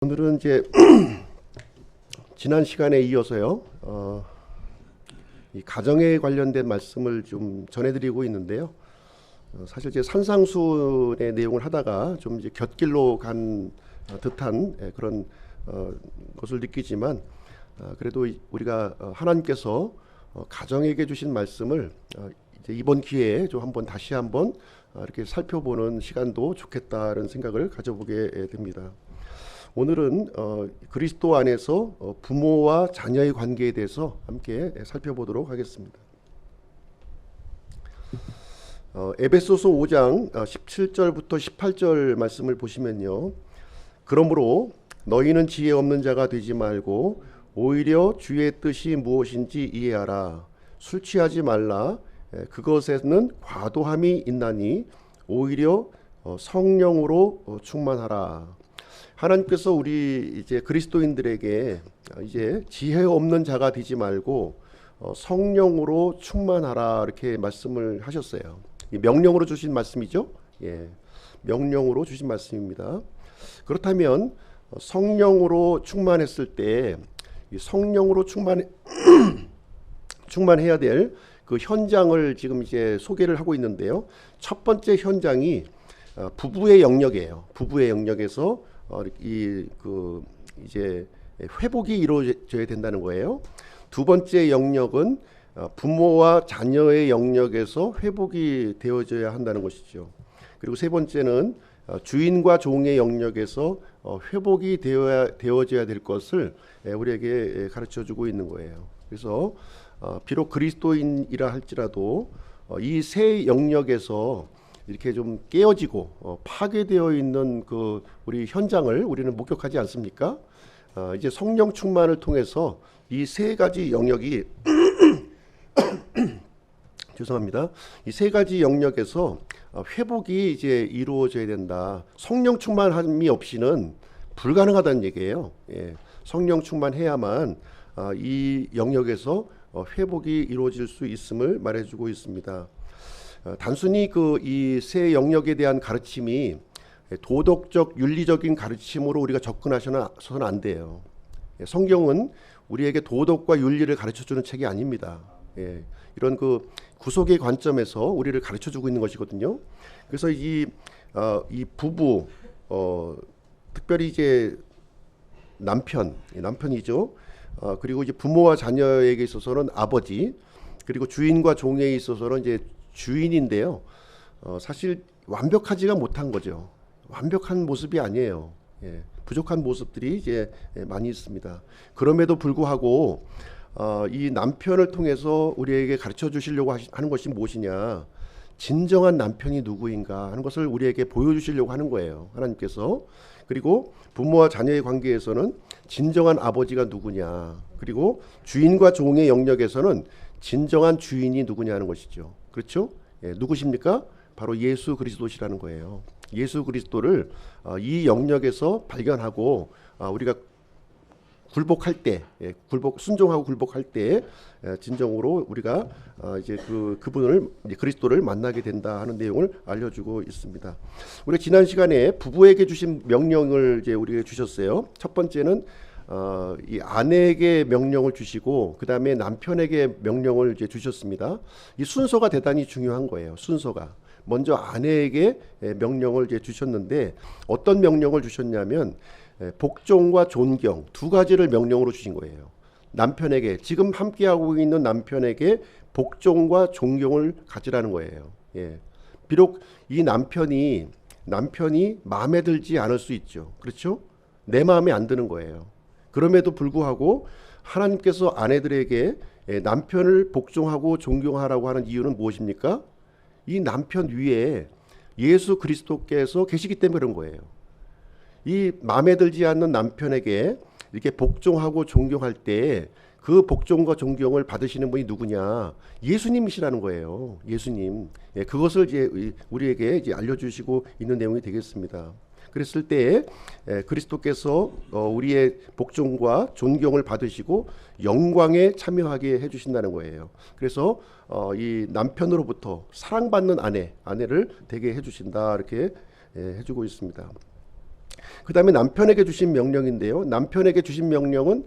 오늘은 이제 지난 시간에 이어서요, 이 가정에 관련된 말씀을 좀 전해드리고 있는데요. 사실 이제 산상수의 내용을 하다가 좀 이제 곁길로 간 듯한 그런 것을 느끼지만, 그래도 우리가 하나님께서 가정에게 주신 말씀을 이제 이번 기회에 좀 한번 다시 한번 이렇게 살펴보는 시간도 좋겠다는 생각을 가져보게 됩니다. 오늘은 그리스도 안에서 부모와 자녀의 관계에 대해서 함께 살펴보도록 하겠습니다. 에베소서 5장 17절부터 18절 말씀을 보시면요. 그러므로 너희는 지혜 없는 자가 되지 말고 오히려 주의 뜻이 무엇인지 이해하라. 술 취하지 말라. 그것에는 과도함이 있나니 오히려 성령으로 충만하라. 하나님께서 우리 이제 그리스도인들에게 이제 지혜 없는 자가 되지 말고 성령으로 충만하라 이렇게 말씀을 하셨어요. 명령으로 주신 말씀이죠. 예, 명령으로 주신 말씀입니다. 그렇다면 성령으로 충만했을 때 성령으로 충만해야 될 그 현장을 지금 이제 소개를 하고 있는데요. 첫 번째 현장이 부부의 영역이에요. 부부의 영역에서 이제 회복이 이루어져야 된다는 거예요. 두 번째 영역은 부모와 자녀의 영역에서 회복이 되어져야 한다는 것이죠. 그리고 세 번째는 주인과 종의 영역에서 회복이 되어져야 될 것을 우리에게 가르쳐주고 있는 거예요. 그래서 비록 그리스도인이라 할지라도 이 세 영역에서 이렇게 좀 깨어지고 파괴되어 있는 그 우리 현장을 우리는 목격하지 않습니까? 이제 성령 충만을 통해서 이 세 가지 영역이 죄송합니다. 이 세 가지 영역에서 회복이 이제 이루어져야 된다. 성령 충만함이 없이는 불가능하다는 얘기예요. 예, 성령 충만해야만 이 영역에서 회복이 이루어질 수 있음을 말해주고 있습니다. 단순히 이 세 영역에 대한 가르침이 도덕적 윤리적인 가르침으로 우리가 접근하셔서는 안 돼요. 성경은 우리에게 도덕과 윤리를 가르쳐주는 책이 아닙니다. 이런 그 구속의 관점에서 우리를 가르쳐주고 있는 것이거든요. 그래서 이 부부, 특별히 이제 남편이죠. 그리고 이제 부모와 자녀에게 있어서는 아버지, 그리고 주인과 종에 있어서는 이제 주인인데요. 사실 완벽하지가 못한 거죠. 완벽한 모습이 아니에요. 부족한 모습들이 이제 많이 있습니다. 그럼에도 불구하고 이 남편을 통해서 우리에게 가르쳐 주시려고 하는 것이 무엇이냐? 진정한 남편이 누구인가 하는 것을 우리에게 보여주시려고 하는 거예요. 하나님께서. 그리고 부모와 자녀의 관계에서는 진정한 아버지가 누구냐? 그리고 주인과 종의 영역에서는 진정한 주인이 누구냐 하는 것이죠. 그렇죠? 누구십니까? 바로 예수 그리스도시라는 거예요. 예수 그리스도를 이 영역에서 발견하고 우리가 굴복할 때, 순종하고 굴복할 때 진정으로 우리가 이제 그분을 그리스도를 만나게 된다 하는 내용을 알려주고 있습니다. 우리가 지난 시간에 부부에게 주신 명령을 이제 우리에게 주셨어요. 첫 번째는 이 아내에게 명령을 주시고 그 다음에 남편에게 명령을 이제 주셨습니다. 이 순서가 대단히 중요한 거예요. 순서가 먼저 아내에게 명령을 이제 주셨는데 어떤 명령을 주셨냐면 복종과 존경 두 가지를 명령으로 주신 거예요. 남편에게 지금 함께하고 있는 남편에게 복종과 존경을 가지라는 거예요. 비록 이 남편이 마음에 들지 않을 수 있죠. 그렇죠? 내 마음에 안 드는 거예요. 그럼에도 불구하고 하나님께서 아내들에게 남편을 복종하고 존경하라고 하는 이유는 무엇입니까? 이 남편 위에 예수 그리스도께서 계시기 때문에 그런 거예요. 이 마음에 들지 않는 남편에게 이렇게 복종하고 존경할 때 그 복종과 존경을 받으시는 분이 누구냐? 예수님이시라는 거예요. 예수님. 그것을 이제 우리에게 이제 알려주시고 있는 내용이 되겠습니다. 그랬을 때 그리스도께서 우리의 복종과 존경을 받으시고 영광에 참여하게 해주신다는 거예요. 그래서 이 남편으로부터 사랑받는 아내를 되게 해주신다 이렇게 해주고 있습니다. 그 다음에 남편에게 주신 명령인데요. 남편에게 주신 명령은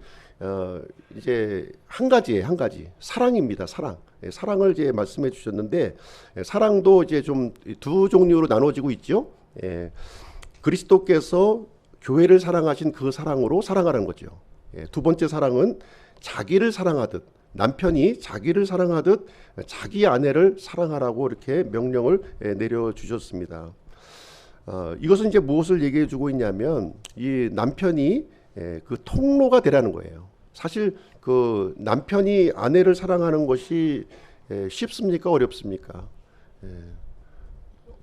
이제 한 가지예요, 한 가지. 사랑입니다, 사랑. 사랑을 이제 말씀해 주셨는데, 사랑도 이제 좀 두 종류로 나눠지고 있죠. 그리스도께서 교회를 사랑하신 그 사랑으로 사랑하라는 거죠. 두 번째 사랑은 자기를 사랑하듯, 남편이 자기를 사랑하듯 자기 아내를 사랑하라고 이렇게 명령을 내려주셨습니다. 이것은 이제 무엇을 얘기해 주고 있냐면, 이 남편이 그 통로가 되라는 거예요. 사실 그 남편이 아내를 사랑하는 것이 쉽습니까? 어렵습니까?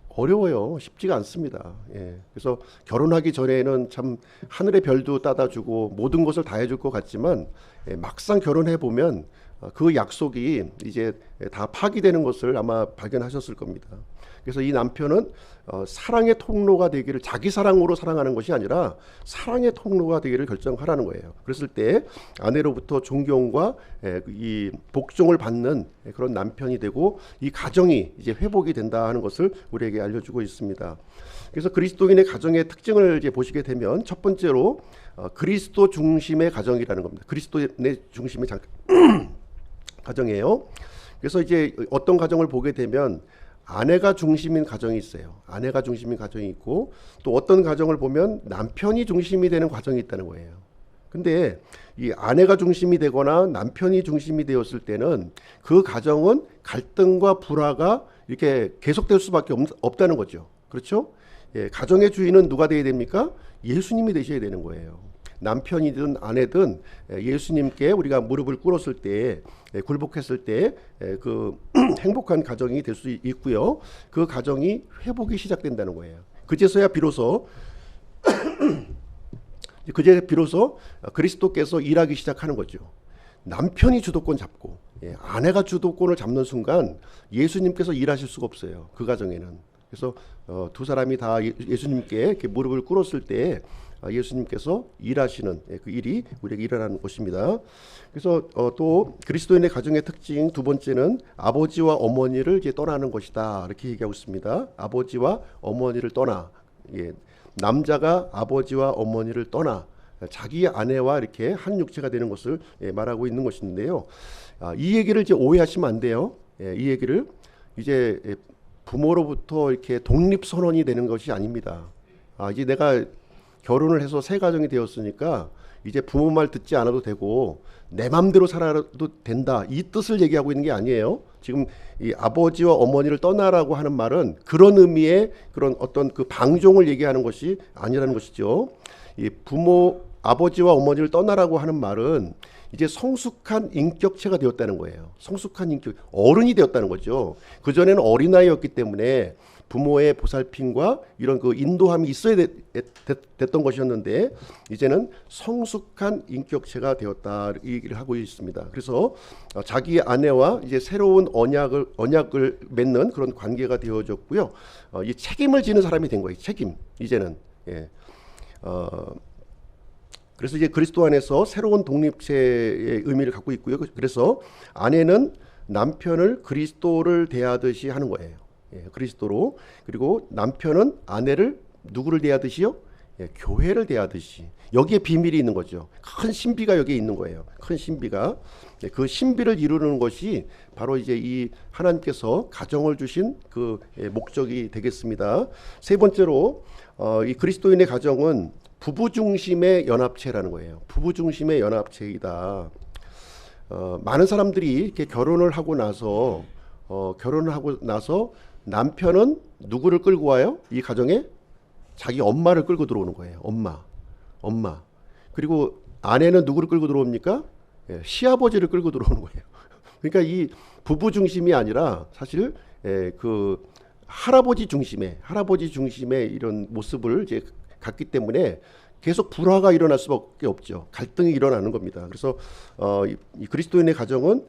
어려워요. 쉽지가 않습니다. 그래서 결혼하기 전에는 참 하늘의 별도 따다주고 모든 것을 다 해줄 것 같지만, 막상 결혼해 보면 그 약속이 이제 다 파기되는 것을 아마 발견하셨을 겁니다. 그래서 이 남편은 사랑의 통로가 되기를, 자기 사랑으로 사랑하는 것이 아니라 사랑의 통로가 되기를 결정하라는 거예요. 그랬을 때 아내로부터 존경과 이 복종을 받는 그런 남편이 되고, 이 가정이 이제 회복이 된다 하는 것을 우리에게 알려주고 있습니다. 그래서 그리스도인의 가정의 특징을 이제 보시게 되면, 첫 번째로 그리스도 중심의 가정이라는 겁니다. 그리스도의 중심의 가정이에요. 그래서 이제 어떤 가정을 보게 되면 아내가 중심인 가정이 있어요. 아내가 중심인 가정이 있고, 또 어떤 가정을 보면 남편이 중심이 되는 가정이 있다는 거예요. 근데 이 아내가 중심이 되거나 남편이 중심이 되었을 때는 그 가정은 갈등과 불화가 이렇게 계속될 수밖에 없다는 거죠. 그렇죠? 가정의 주인은 누가 되어야 됩니까? 예수님이 되셔야 되는 거예요. 남편이든 아내든 예수님께 우리가 무릎을 꿇었을 때, 굴복했을 때 그 행복한 가정이 될 수 있고요. 그 가정이 회복이 시작된다는 거예요. 그제서야 비로소 그리스도께서 일하기 시작하는 거죠. 남편이 주도권 잡고 아내가 주도권을 잡는 순간 예수님께서 일하실 수가 없어요. 그 가정에는. 그래서 두 사람이 다 예수님께 이렇게 무릎을 꿇었을 때 예수님께서 일하시는 그 일이 우리에게 일어나는 것입니다. 그래서 또 그리스도인의 가정의 특징 두 번째는 아버지와 어머니를 이제 떠나는 것이다, 이렇게 얘기하고 있습니다. 아버지와 어머니를 떠나, 남자가 아버지와 어머니를 떠나 자기 아내와 이렇게 한 육체가 되는 것을 말하고 있는 것인데요. 이 얘기를 이제 오해하시면 안 돼요. 이 얘기를 이제 부모로부터 이렇게 독립 선언이 되는 것이 아닙니다. 이제 내가 결혼을 해서 새 가정이 되었으니까 이제 부모 말 듣지 않아도 되고 내 맘대로 살아도 된다, 이 뜻을 얘기하고 있는 게 아니에요. 지금 이 아버지와 어머니를 떠나라고 하는 말은 그런 의미의 그런 어떤 그 방종을 얘기하는 것이 아니라는 것이죠. 이 아버지와 어머니를 떠나라고 하는 말은 이제 성숙한 인격체가 되었다는 거예요. 성숙한 인격, 어른이 되었다는 거죠. 그전에는 어린아이였기 때문에 부모의 보살핌과 이런 그 인도함이 있어야 됐던 것이었는데, 이제는 성숙한 인격체가 되었다, 이 얘기를 하고 있습니다. 그래서 자기 아내와 이제 새로운 언약을 맺는 그런 관계가 되어졌고요. 이 책임을 지는 사람이 된 거예요. 책임, 이제는. 그래서 이제 그리스도 안에서 새로운 독립체의 의미를 갖고 있고요. 그래서 아내는 남편을 그리스도를 대하듯이 하는 거예요. 그리스도로. 그리고 남편은 아내를 누구를 대하듯이요? 교회를 대하듯이. 여기에 비밀이 있는 거죠. 큰 신비가 여기에 있는 거예요. 큰 신비가. 그 신비를 이루는 것이 바로 이제 이 하나님께서 가정을 주신 그 목적이 되겠습니다. 세 번째로 이 그리스도인의 가정은 부부 중심의 연합체라는 거예요. 부부 중심의 연합체이다. 많은 사람들이 이렇게 결혼을 하고 나서 남편은 누구를 끌고 와요? 이 가정에 자기 엄마를 끌고 들어오는 거예요. 엄마. 그리고 아내는 누구를 끌고 들어옵니까? 시아버지를 끌고 들어오는 거예요. 그러니까 이 부부 중심이 아니라 사실 그 할아버지 중심의 이런 모습을 이제 갖기 때문에 계속 불화가 일어날 수밖에 없죠. 갈등이 일어나는 겁니다. 그래서 이 그리스도인의 가정은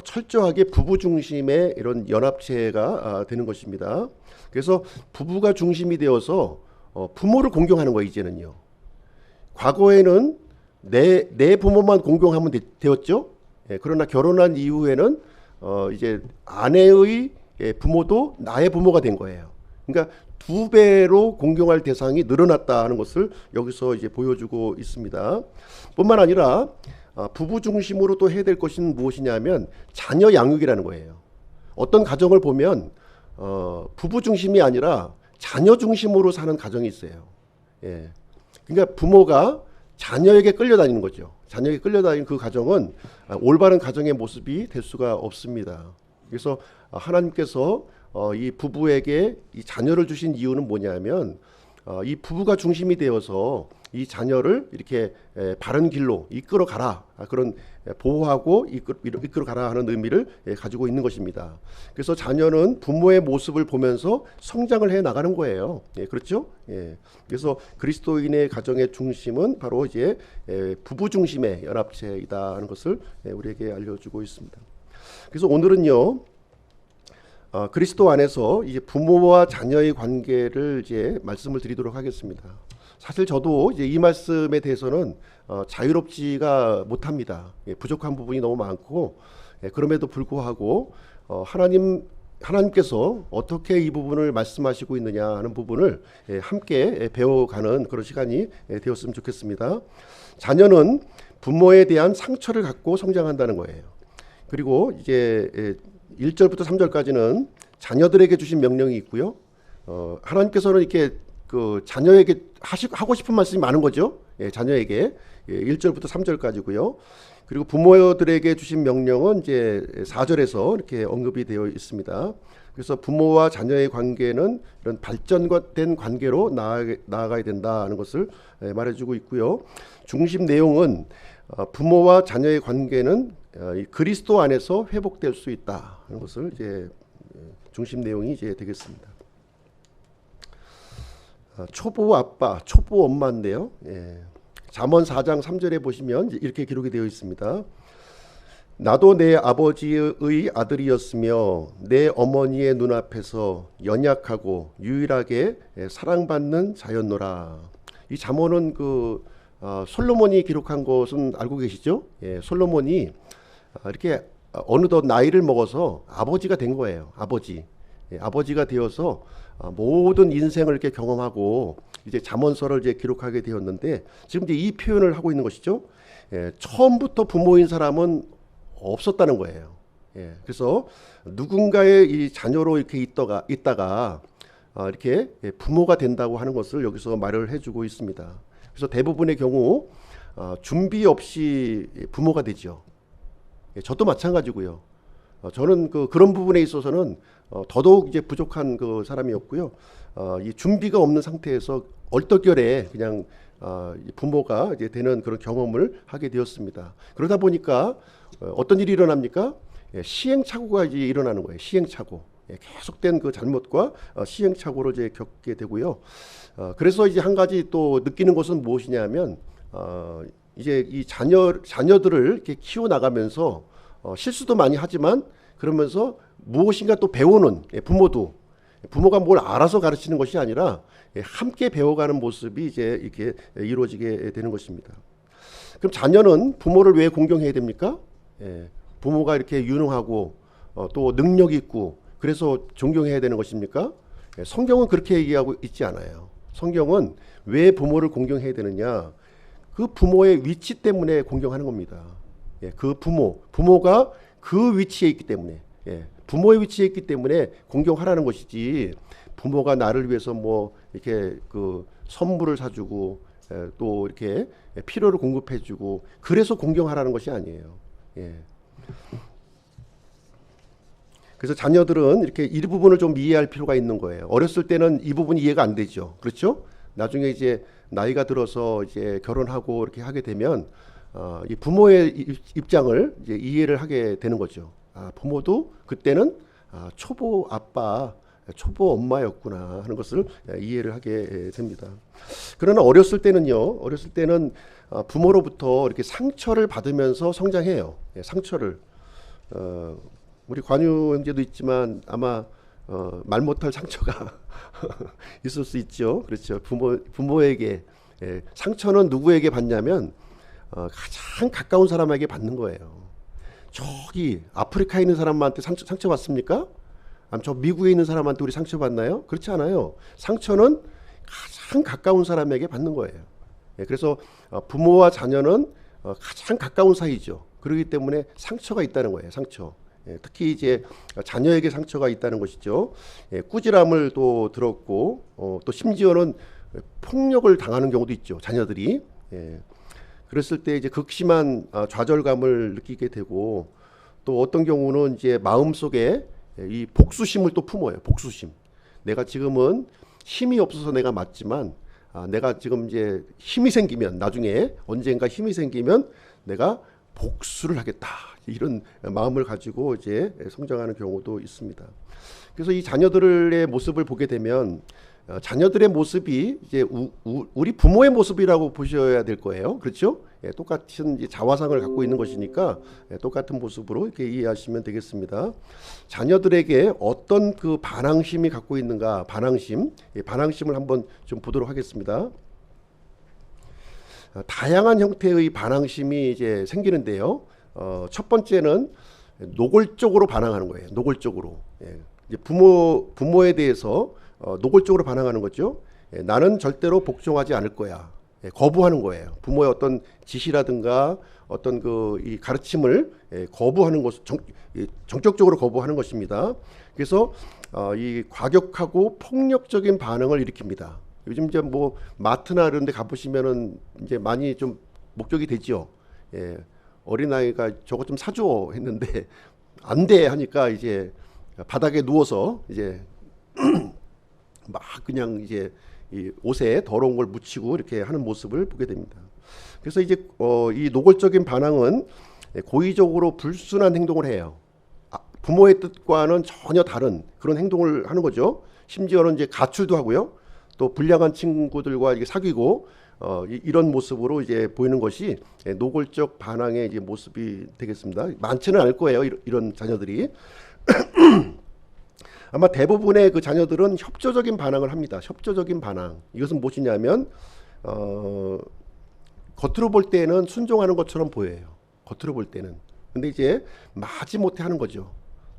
철저하게 부부 중심의 이런 연합체가 되는 것입니다. 그래서 부부가 중심이 되어서 부모를 공경하는 거예요. 이제는요. 과거에는 내 부모만 공경하면 되었죠. 그러나 결혼한 이후에는 이제 아내의 부모도 나의 부모가 된 거예요. 그러니까 두 배로 공경할 대상이 늘어났다는 것을 여기서 이제 보여주고 있습니다. 뿐만 아니라 부부 중심으로 또 해야 될 것은 무엇이냐면 자녀 양육이라는 거예요. 어떤 가정을 보면 부부 중심이 아니라 자녀 중심으로 사는 가정이 있어요. 예. 그러니까 부모가 자녀에게 끌려다니는 거죠. 자녀에게 끌려다니는 그 가정은 올바른 가정의 모습이 될 수가 없습니다. 그래서 하나님께서 이 부부에게 이 자녀를 주신 이유는 뭐냐면 이 부부가 중심이 되어서 이 자녀를 이렇게 바른 길로 이끌어 가라, 그런 보호하고 이끌어 가라 하는 의미를 가지고 있는 것입니다. 그래서 자녀는 부모의 모습을 보면서 성장을 해 나가는 거예요. 그렇죠? 그래서 그리스도인의 가정의 중심은 바로 이제 부부 중심의 연합체이다 하는 것을 우리에게 알려주고 있습니다. 그래서 오늘은요, 그리스도 안에서 이제 부모와 자녀의 관계를 이제 말씀을 드리도록 하겠습니다. 사실 저도 이제 이 말씀에 대해서는 자유롭지가 못합니다. 부족한 부분이 너무 많고, 그럼에도 불구하고 하나님께서 어떻게 이 부분을 말씀하시고 있느냐 하는 부분을 함께 배워가는 그런 시간이 되었으면 좋겠습니다. 자녀는 부모에 대한 상처를 갖고 성장한다는 거예요. 그리고 이제 1절부터 3절까지는 자녀들에게 주신 명령이 있고요. 하나님께서는 이렇게 그 자녀에게 하고 싶은 말씀이 많은 거죠. 자녀에게 1절부터 3절까지고요. 그리고 부모들에게 주신 명령은 이제 4절에서 이렇게 언급이 되어 있습니다. 그래서 부모와 자녀의 관계는 이런 발전된 관계로 나아가야 된다는 것을 말해주고 있고요. 중심 내용은 부모와 자녀의 관계는 그리스도 안에서 회복될 수 있다 하는 것을 이제 중심 내용이 이제 되겠습니다. 초보 아빠, 초보 엄마인데요. 잠언 4장 3절에 보시면 이렇게 기록이 되어 있습니다. 나도 내 아버지의 아들이었으며 내 어머니의 눈앞에서 연약하고 유일하게 사랑받는 자였노라. 이 잠언은 솔로몬이 기록한 것은 알고 계시죠? 솔로몬이 이렇게 어느덧 나이를 먹어서 아버지가 된 거예요. 아버지가 되어서 모든 인생을 이렇게 경험하고 이제 잠언서를 이제 기록하게 되었는데, 지금 이제 이 표현을 하고 있는 것이죠. 처음부터 부모인 사람은 없었다는 거예요. 그래서 누군가의 이 자녀로 이렇게 있다가 이렇게 부모가 된다고 하는 것을 여기서 말을 해주고 있습니다. 그래서 대부분의 경우 준비 없이 부모가 되죠. 저도 마찬가지고요. 저는 그런 부분에 있어서는 더더욱 이제 부족한 그 사람이었고요. 이 준비가 없는 상태에서 얼떨결에 그냥 부모가 이제 되는 그런 경험을 하게 되었습니다. 그러다 보니까 어떤 일이 일어납니까? 시행착오가 이제 일어나는 거예요. 시행착오. 계속된 그 잘못과 시행착오를 이제 겪게 되고요. 그래서 이제 한 가지 또 느끼는 것은 무엇이냐면 이제 이 자녀들을 이렇게 키워 나가면서 실수도 많이 하지만 그러면서 무엇인가 또 배우는, 부모가 뭘 알아서 가르치는 것이 아니라 함께 배워가는 모습이 이제 이렇게 이루어지게 되는 것입니다. 그럼 자녀는 부모를 왜 공경해야 됩니까? 부모가 이렇게 유능하고 또 능력 있고 그래서 존경해야 되는 것입니까? 성경은 그렇게 얘기하고 있지 않아요. 성경은 왜 부모를 공경해야 되느냐? 그 부모의 위치 때문에 공경하는 겁니다. 그 부모가 그 위치에 있기 때문에, 부모의 위치에 있기 때문에 공경하라는 것이지, 부모가 나를 위해서 뭐 이렇게 그 선물을 사주고 또 이렇게 필요를 공급해주고 그래서 공경하라는 것이 아니에요. 그래서 자녀들은 이렇게 이 부분을 좀 이해할 필요가 있는 거예요. 어렸을 때는 이 부분이 이해가 안 되죠. 그렇죠? 나중에 이제 나이가 들어서 이제 결혼하고 이렇게 하게 되면 이 부모의 입장을 이제 이해를 하게 되는 거죠. 부모도 그때는 초보 아빠, 초보 엄마였구나 하는 것을 이해를 하게 됩니다. 그러나 어렸을 때는 부모로부터 이렇게 상처를 받으면서 성장해요. 상처를. 우리 관유 형제도 있지만 아마 말 못할 상처가 있을 수 있죠. 그렇죠. 부모에게 상처는 누구에게 받냐면 가장 가까운 사람에게 받는 거예요. 저기 아프리카에 있는 사람한테 상처 받습니까? 저 미국에 있는 사람한테 우리 상처받나요? 그렇지 않아요. 상처는 가장 가까운 사람에게 받는 거예요. 그래서 부모와 자녀는 가장 가까운 사이죠. 그렇기 때문에 상처가 있다는 거예요. 상처. 특히 이제 자녀에게 상처가 있다는 것이죠. 꾸지람을 또 들었고 또 심지어는 폭력을 당하는 경우도 있죠. 자녀들이. 그랬을 때 이제 극심한 좌절감을 느끼게 되고 또 어떤 경우는 이제 마음속에 이 복수심을 또 품어요. 복수심. 내가 지금은 힘이 없어서 내가 맞지만 내가 지금 이제 힘이 생기면 나중에 언젠가 힘이 생기면 내가 복수를 하겠다. 이런 마음을 가지고 이제 성장하는 경우도 있습니다. 그래서 이 자녀들의 모습을 보게 되면 자녀들의 모습이 이제 우리 부모의 모습이라고 보셔야 될 거예요. 그렇죠? 똑같은 자화상을 갖고 있는 것이니까 똑같은 모습으로 이렇게 이해하시면 되겠습니다. 자녀들에게 어떤 그 반항심이 갖고 있는가, 반항심을 한번 좀 보도록 하겠습니다. 다양한 형태의 반항심이 이제 생기는데요. 첫 번째는 노골적으로 반항하는 거예요. 노골적으로. 이제 부모에 대해서 노골적으로 반항하는 거죠. 나는 절대로 복종하지 않을 거야. 거부하는 거예요. 부모의 어떤 지시라든가 어떤 이 가르침을 거부하는 것, 정격적으로 거부하는 것입니다. 그래서 이 과격하고 폭력적인 반응을 일으킵니다. 요즘 이제 뭐 마트나 이런 데 가보시면은 이제 많이 좀 목격이 되죠. 어린아이가 저것 좀 사줘 했는데 안 돼 하니까 이제 바닥에 누워서 이제 막 그냥 이제 이 옷에 더러운 걸 묻히고 이렇게 하는 모습을 보게 됩니다. 그래서 이제 이 노골적인 반항은 고의적으로 불순한 행동을 해요. 부모의 뜻과는 전혀 다른 그런 행동을 하는 거죠. 심지어는 이제 가출도 하고요. 또 불량한 친구들과 이게 사귀고 이런 모습으로 이제 보이는 것이 노골적 반항의 이제 모습이 되겠습니다. 많지는 않을 거예요. 이런 자녀들이. 아마 대부분의 그 자녀들은 협조적인 반항을 합니다. 협조적인 반항. 이것은 무엇이냐면 겉으로 볼 때는 순종하는 것처럼 보여요. 겉으로 볼 때는. 근데 이제 마지못해 하는 거죠.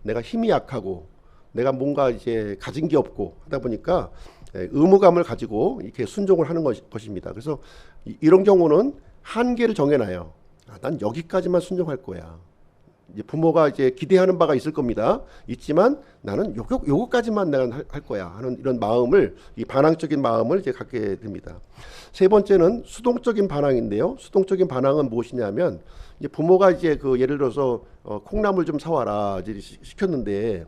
내가 힘이 약하고 내가 뭔가 이제 가진 게 없고 하다 보니까 의무감을 가지고 이렇게 순종을 하는 것입니다. 그래서 이런 경우는 한계를 정해놔요. 난 여기까지만 순종할 거야. 이제 부모가 이제 기대하는 바가 있을 겁니다. 있지만 나는 요거까지만 내가 할 거야 하는 이런 마음을, 이 반항적인 마음을 이제 갖게 됩니다. 세 번째는 수동적인 반항인데요. 수동적인 반항은 무엇이냐면 이제 부모가 이제 그 예를 들어서 콩나물 좀 사와라 이제 시켰는데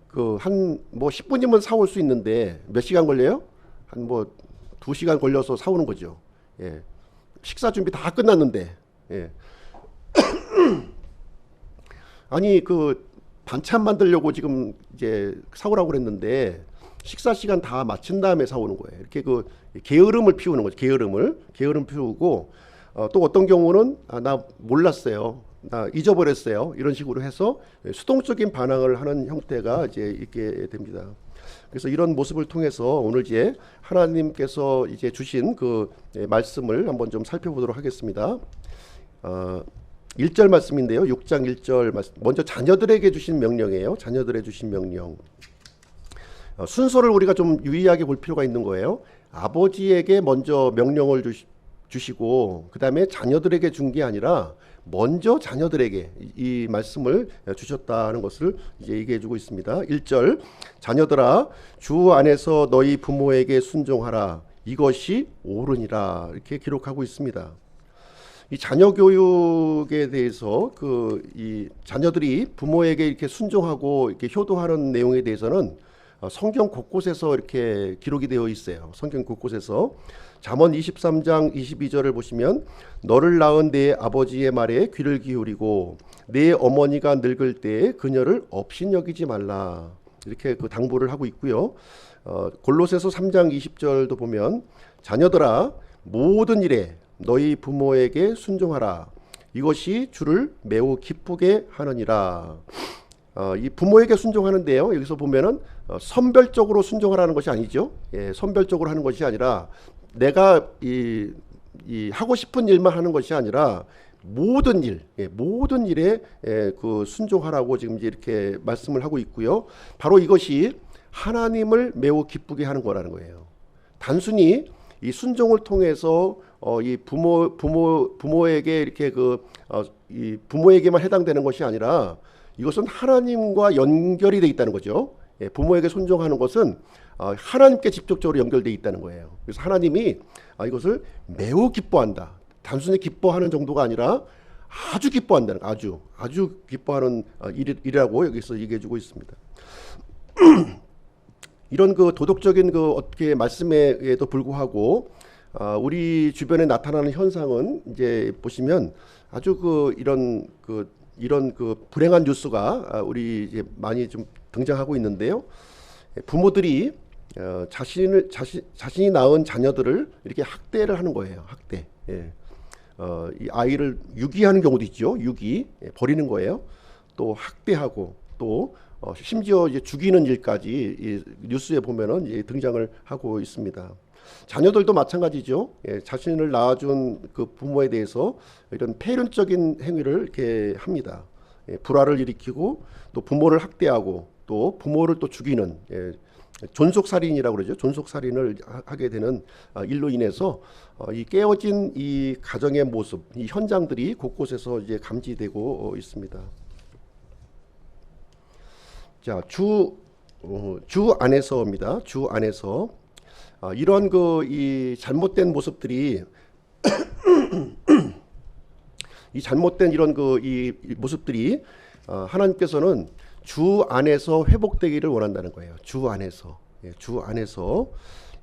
그 한 뭐 10분이면 사올 수 있는데 몇 시간 걸려요? 한 뭐 2시간 걸려서 사오는 거죠. 식사 준비 다 끝났는데. 아니 그 반찬 만들려고 지금 이제 사오라고 그랬는데 식사 시간 다 마친 다음에 사오는 거예요. 이렇게 그 게으름을 피우는 거죠. 게으름 피우고 또 어떤 경우는 나 몰랐어요. 나 잊어버렸어요. 이런 식으로 해서 수동적인 반항을 하는 형태가 이제 있게 됩니다. 그래서 이런 모습을 통해서 오늘 이제 하나님께서 이제 주신 그 말씀을 한번 좀 살펴보도록 하겠습니다. 1절 말씀인데요. 6장 1절 말씀. 먼저 자녀들에게 주신 명령이에요. 자녀들에게 주신 명령. 순서를 우리가 좀 유의하게 볼 필요가 있는 거예요. 아버지에게 먼저 명령을 주시고 그 다음에 자녀들에게 준 게 아니라 먼저 자녀들에게 이 말씀을 주셨다는 것을 이제 얘기해 주고 있습니다. 1절 자녀들아 주 안에서 너희 부모에게 순종하라 이것이 옳으니라 이렇게 기록하고 있습니다. 이 자녀 교육에 대해서 이 자녀들이 부모에게 이렇게 순종하고 이렇게 효도하는 내용에 대해서는 성경 곳곳에서 이렇게 기록이 되어 있어요. 성경 곳곳에서 잠언 23장 22절을 보시면 너를 낳은 내 아버지의 말에 귀를 기울이고 내 어머니가 늙을 때에 그녀를 업신여기지 말라 이렇게 그 당부를 하고 있고요. 골로새서 3장 20절도 보면 자녀들아 모든 일에 너희 부모에게 순종하라 이것이 주를 매우 기쁘게 하느니라. 이 부모에게 순종하는데요. 여기서 보면은 선별적으로 순종하라는 것이 아니죠. 선별적으로 하는 것이 아니라 내가 이 하고 싶은 일만 하는 것이 아니라 모든 일, 모든 일에 그 순종하라고 지금 이제 이렇게 말씀을 하고 있고요. 바로 이것이 하나님을 매우 기쁘게 하는 거라는 거예요. 단순히 이 순종을 통해서 이 부모에게 이렇게 이 부모에게만 해당되는 것이 아니라 이것은 하나님과 연결이 돼 있다는 거죠. 부모에게 순종하는 것은 하나님께 직접적으로 연결돼 있다는 거예요. 그래서 하나님이 이것을 매우 기뻐한다. 단순히 기뻐하는 정도가 아니라 아주 기뻐한다는, 아주 기뻐하는 일이라고 여기서 얘기해주고 있습니다. 이런 그 도덕적인 그 어떻게 말씀에도 불구하고 우리 주변에 나타나는 현상은 이제 보시면 아주 이런 불행한 뉴스가 우리 이제 많이 좀 등장하고 있는데요. 부모들이 자신이 낳은 자녀들을 이렇게 학대를 하는 거예요. 학대. 이 아이를 유기하는 경우도 있죠. 유기, 버리는 거예요. 또 학대하고 또 심지어 이제 죽이는 일까지 이 뉴스에 보면은 이제 등장을 하고 있습니다. 자녀들도 마찬가지죠. 자신을 낳아준 그 부모에 대해서 이런 폐륜적인 행위를 이렇게 합니다. 불화를 일으키고 또 부모를 학대하고 또 부모를 또 죽이는 존속살인이라고 그러죠. 존속살인을 하게 되는 일로 인해서 이 깨어진 이 가정의 모습, 이 현장들이 곳곳에서 이제 감지되고 있습니다. 자, 주 안에서입니다. 주 안에서 이런 이 잘못된 모습들이 이 잘못된 이런 이 모습들이 하나님께서는 주 안에서 회복되기를 원한다는 거예요. 주 안에서. 주 안에서.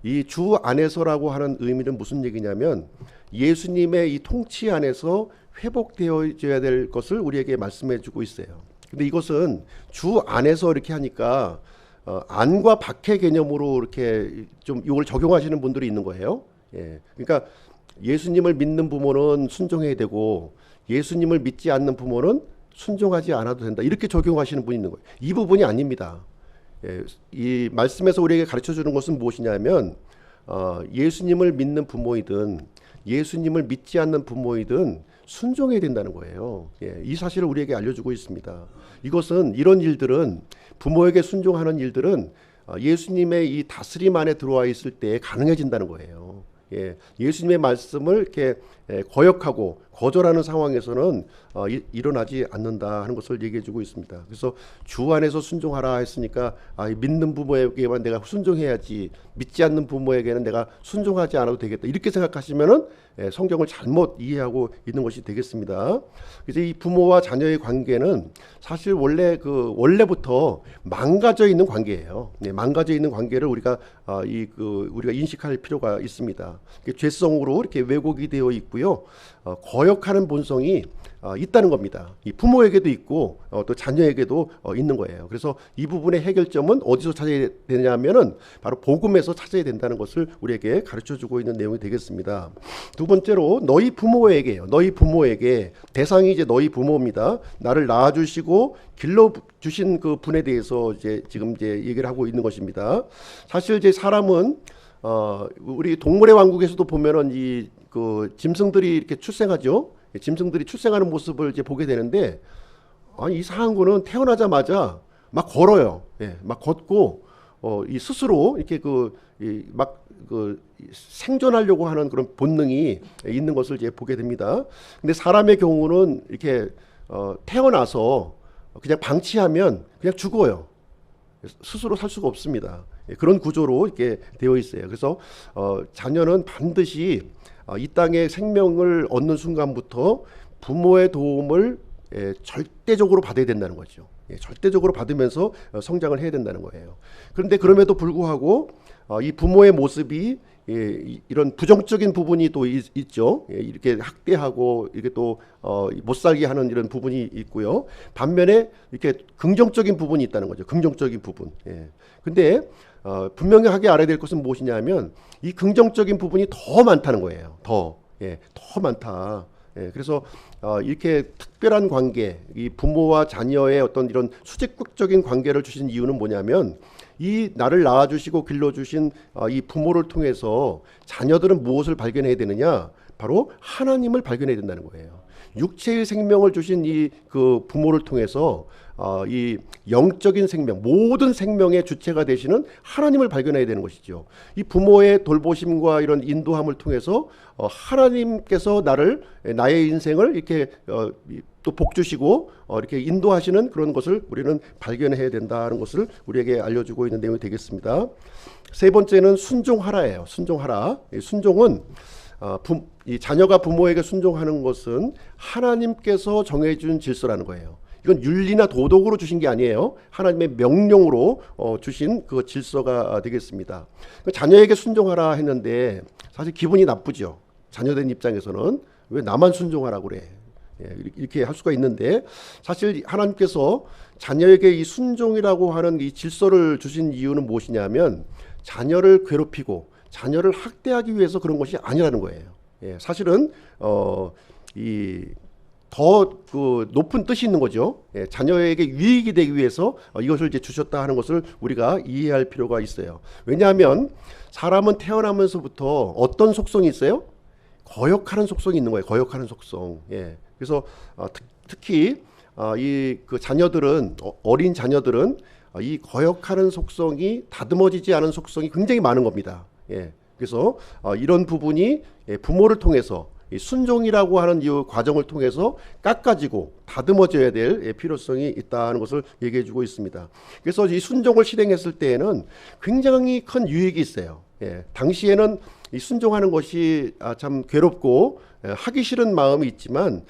이 주 안에서라고 하는 의미는 무슨 얘기냐면 예수님의 이 통치 안에서 회복되어져야 될 것을 우리에게 말씀해 주고 있어요. 근데 이것은 주 안에서 이렇게 하니까 안과 밖의 개념으로 이렇게 좀 이걸 적용하시는 분들이 있는 거예요. 그러니까 예수님을 믿는 부모는 순종해야 되고 예수님을 믿지 않는 부모는 순종하지 않아도 된다. 이렇게 적용하시는 분이 있는 거예요. 이 부분이 아닙니다. 이 말씀에서 우리에게 가르쳐 주는 것은 무엇이냐면 예수님을 믿는 부모이든 예수님을 믿지 않는 부모이든 순종해야 된다는 거예요. 이 사실을 우리에게 알려주고 있습니다. 이것은 이런 일들은 부모에게 순종하는 일들은 예수님의 이 다스림 안에 들어와 있을 때 가능해진다는 거예요. 예수님의 말씀을 이렇게 거역하고 거절하는 상황에서는 일어나지 않는다 하는 것을 얘기해주고 있습니다. 그래서 주 안에서 순종하라 했으니까 믿는 부모에게만 내가 순종해야지 믿지 않는 부모에게는 내가 순종하지 않아도 되겠다 이렇게 생각하시면은 성경을 잘못 이해하고 있는 것이 되겠습니다. 그래서 이 부모와 자녀의 관계는 사실 원래부터 망가져 있는 관계예요. 망가져 있는 관계를 우리가 인식할 필요가 있습니다. 죄성으로 이렇게 왜곡이 되어 있고요. 거역하는 본성이 있다는 겁니다. 이 부모에게도 있고 또 자녀에게도 있는 거예요. 그래서 이 부분의 해결점은 어디서 찾아야 되냐면은 바로 복음에서 찾아야 된다는 것을 우리에게 가르쳐주고 있는 내용이 되겠습니다. 두 번째로 너희 부모에게 대상이 이제 너희 부모입니다. 나를 낳아주시고 길러 주신 그 분에 대해서 지금 얘기를 하고 있는 것입니다. 사실 이제 사람은 우리 동물의 왕국에서도 보면은 짐승들이 이렇게 출생하죠. 짐승들이 출생하는 모습을 이제 보게 되는데 이상한 거는 태어나자마자 막 걸어요. 막 걷고 이 스스로 이렇게 생존하려고 하는 그런 본능이 있는 것을 이제 보게 됩니다. 근데 사람의 경우는 이렇게 태어나서 그냥 방치하면 그냥 죽어요. 스스로 살 수가 없습니다. 그런 구조로 이렇게 되어 있어요. 그래서 자녀는 반드시 이 땅에 생명을 얻는 순간부터 부모의 도움을 절대적으로 받아야 된다는 거죠. 절대적으로 받으면서 성장을 해야 된다는 거예요. 그런데 그럼에도 불구하고 이 부모의 모습이 이런 부정적인 부분이 또 있죠. 이렇게 학대하고 이렇게 또 못 살게 하는 이런 부분이 있고요. 반면에 이렇게 긍정적인 부분이 있다는 거죠. 긍정적인 부분. 근데 분명하게 알아야 될 것은 무엇이냐면 이 긍정적인 부분이 더 많다는 거예요. 더 많다. 그래서 이렇게 특별한 관계, 이 부모와 자녀의 어떤 이런 수직적인 관계를 주신 이유는 뭐냐면 이 나를 낳아주시고 길러주신 이 부모를 통해서 자녀들은 무엇을 발견해야 되느냐? 바로 하나님을 발견해야 된다는 거예요. 육체의 생명을 주신 이 그 부모를 통해서 이 영적인 생명, 모든 생명의 주체가 되시는 하나님을 발견해야 되는 것이죠. 이 부모의 돌보심과 이런 인도함을 통해서 하나님께서 나의 인생을 이렇게 또 복 주시고 이렇게 인도하시는 그런 것을 우리는 발견해야 된다는 것을 우리에게 알려주고 있는 내용이 되겠습니다. 세 번째는 순종하라예요. 순종하라. 이 순종은 이 자녀가 부모에게 순종하는 것은 하나님께서 정해준 질서라는 거예요. 이건 윤리나 도덕으로 주신 게 아니에요. 하나님의 명령으로 주신 그 질서가 되겠습니다. 자녀에게 순종하라 했는데 사실 기분이 나쁘죠. 자녀된 입장에서는 왜 나만 순종하라고 그래. 이렇게 할 수가 있는데 사실 하나님께서 자녀에게 이 순종이라고 하는 이 질서를 주신 이유는 무엇이냐면 자녀를 괴롭히고 자녀를 학대하기 위해서 그런 것이 아니라는 거예요. 사실은 이 더 그 높은 뜻이 있는 거죠. 자녀에게 유익이 되기 위해서 이것을 이제 주셨다 하는 것을 우리가 이해할 필요가 있어요. 왜냐하면 사람은 태어나면서부터 어떤 속성이 있어요? 거역하는 속성이 있는 거예요. 거역하는 속성. 그래서 특히 이 그 자녀들은 어린 자녀들은 이 거역하는 속성이 다듬어지지 않은 속성이 굉장히 많은 겁니다. 그래서 이런 부분이 부모를 통해서 이 순종이라고 하는 이 과정을 통해서 깎아지고 다듬어져야 될 필요성이 있다는 것을 얘기해주고 있습니다. 그래서 이 순종을 실행했을 때에는 굉장히 큰 유익이 있어요. 당시에는 이 순종하는 것이 참 괴롭고 하기 싫은 마음이 있지만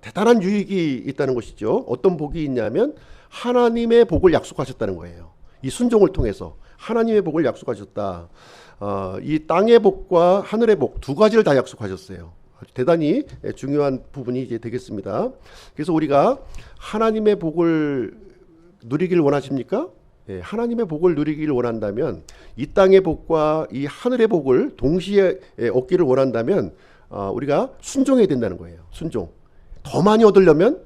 대단한 유익이 있다는 것이죠. 어떤 복이 있냐면 하나님의 복을 약속하셨다는 거예요. 이 순종을 통해서 하나님의 복을 약속하셨다. 이 땅의 복과 하늘의 복 두 가지를 다 약속하셨어요. 대단히 중요한 부분이 이제 되겠습니다. 그래서 우리가 하나님의 복을 누리길 원하십니까? 하나님의 복을 누리길 원한다면 이 땅의 복과 이 하늘의 복을 동시에 얻기를 원한다면 우리가 순종해야 된다는 거예요. 순종. 더 많이 얻으려면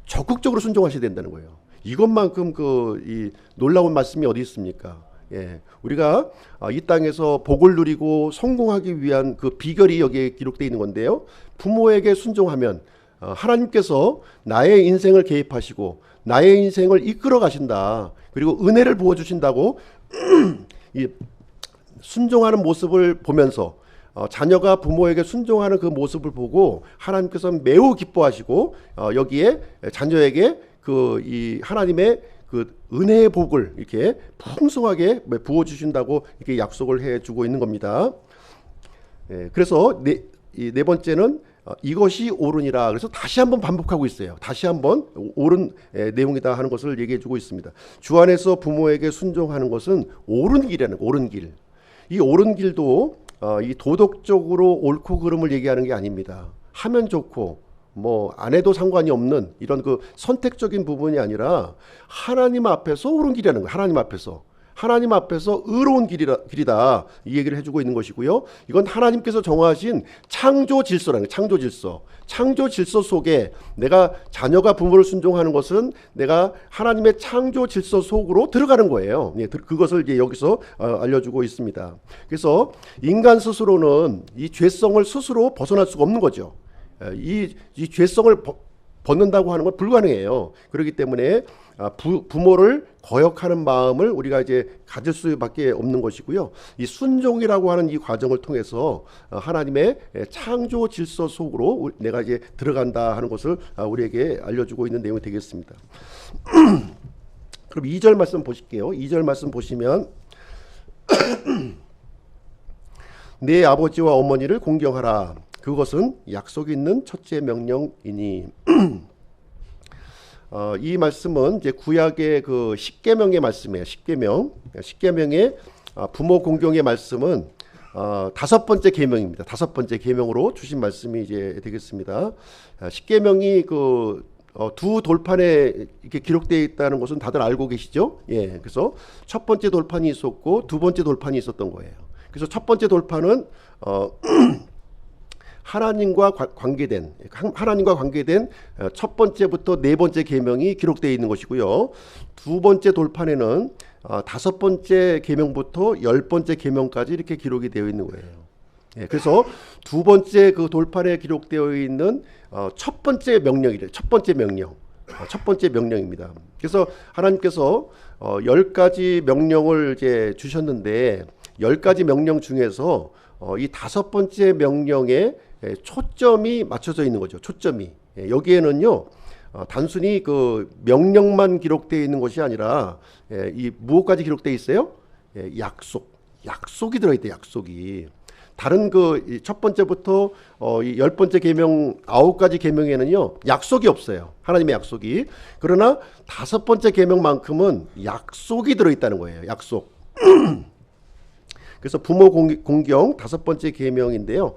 적극적으로 순종하셔야 된다는 거예요. 이것만큼 이 놀라운 말씀이 어디 있습니까? 우리가 이 땅에서 복을 누리고 성공하기 위한 그 비결이 여기에 기록되어 있는 건데요. 부모에게 순종하면 하나님께서 나의 인생을 개입하시고 나의 인생을 이끌어 가신다. 그리고 은혜를 부어 주신다고 이 순종하는 모습을 보면서 자녀가 부모에게 순종하는 그 모습을 보고 하나님께서 매우 기뻐하시고 여기에 자녀에게 이 하나님의 그 은혜의 복을 이렇게 풍성하게 부어 주신다고 이렇게 약속을 해 주고 있는 겁니다. 그래서 네 번째는 이것이 옳으니라. 그래서 다시 한번 반복하고 있어요. 다시 한번 옳은 내용이다 하는 것을 얘기해 주고 있습니다. 주 안에서 부모에게 순종하는 것은 옳은 길이라는 옳은 길. 이 옳은 길도 이 도덕적으로 옳고 그름을 얘기하는 게 아닙니다. 하면 좋고 뭐 안 해도 상관이 없는 이런 그 선택적인 부분이 아니라 하나님 앞에서 옳은 길이라는 거예요. 하나님 앞에서 의로운 길이다 이 얘기를 해주고 있는 것이고요. 이건 하나님께서 정하신 창조 질서라는 거예요. 창조 질서 속에 내가 자녀가 부모를 순종하는 것은 내가 하나님의 창조 질서 속으로 들어가는 거예요. 그것을 이제 여기서 알려주고 있습니다. 그래서 인간 스스로는 이 죄성을 스스로 벗어날 수가 없는 거죠. 이 죄성을 벗는다고 하는 건 불가능해요. 그렇기 때문에 부모를 거역하는 마음을 우리가 이제 가질 수밖에 없는 것이고요. 이 순종이라고 하는 이 과정을 통해서 하나님의 창조 질서 속으로 내가 이제 들어간다 하는 것을 우리에게 알려주고 있는 내용이 되겠습니다. 그럼 2절 말씀 보실게요. 2절 말씀 보시면 내 아버지와 어머니를 공경하라. 그것은 약속이 있는 첫째 명령이니. 이 말씀은 이제 구약의 그 십계명의 말씀이에요. 십계명의 부모 공경의 말씀은 다섯 번째 계명입니다. 다섯 번째 계명으로 주신 말씀이 이제 되겠습니다. 십계명이 두 돌판에 이렇게 기록되어 있다는 것은 다들 알고 계시죠? 그래서 첫 번째 돌판이 있었고 두 번째 돌판이 있었던 거예요. 그래서 첫 번째 돌판은 하나님과 관계된 첫 번째부터 네 번째 계명이 기록되어 있는 것이고요. 두 번째 돌판에는 다섯 번째 계명부터 열 번째 계명까지 이렇게 기록이 되어 있는 거예요. 예, 그래서 두 번째 그 돌판에 기록되어 있는 첫 번째 명령이래. 첫 번째 명령. 첫 번째 명령입니다. 그래서 하나님께서 10가지 명령을 이제 주셨는데 10가지 명령 중에서 이 다섯 번째 명령에 초점이 맞춰져 있는 거죠. 초점이. 여기에는요. 단순히 그 명령만 기록되어 있는 것이 아니라 이 무엇까지 기록되어 있어요? 약속이 들어있대. 약속이. 다른 그 첫 번째부터 이 10번째 계명 9가지 계명에는요 약속이 없어요. 하나님의 약속이. 그러나 다섯 번째 계명만큼은 약속이 들어있다는 거예요. 약속. 그래서 부모 공경 다섯 번째 계명인데요.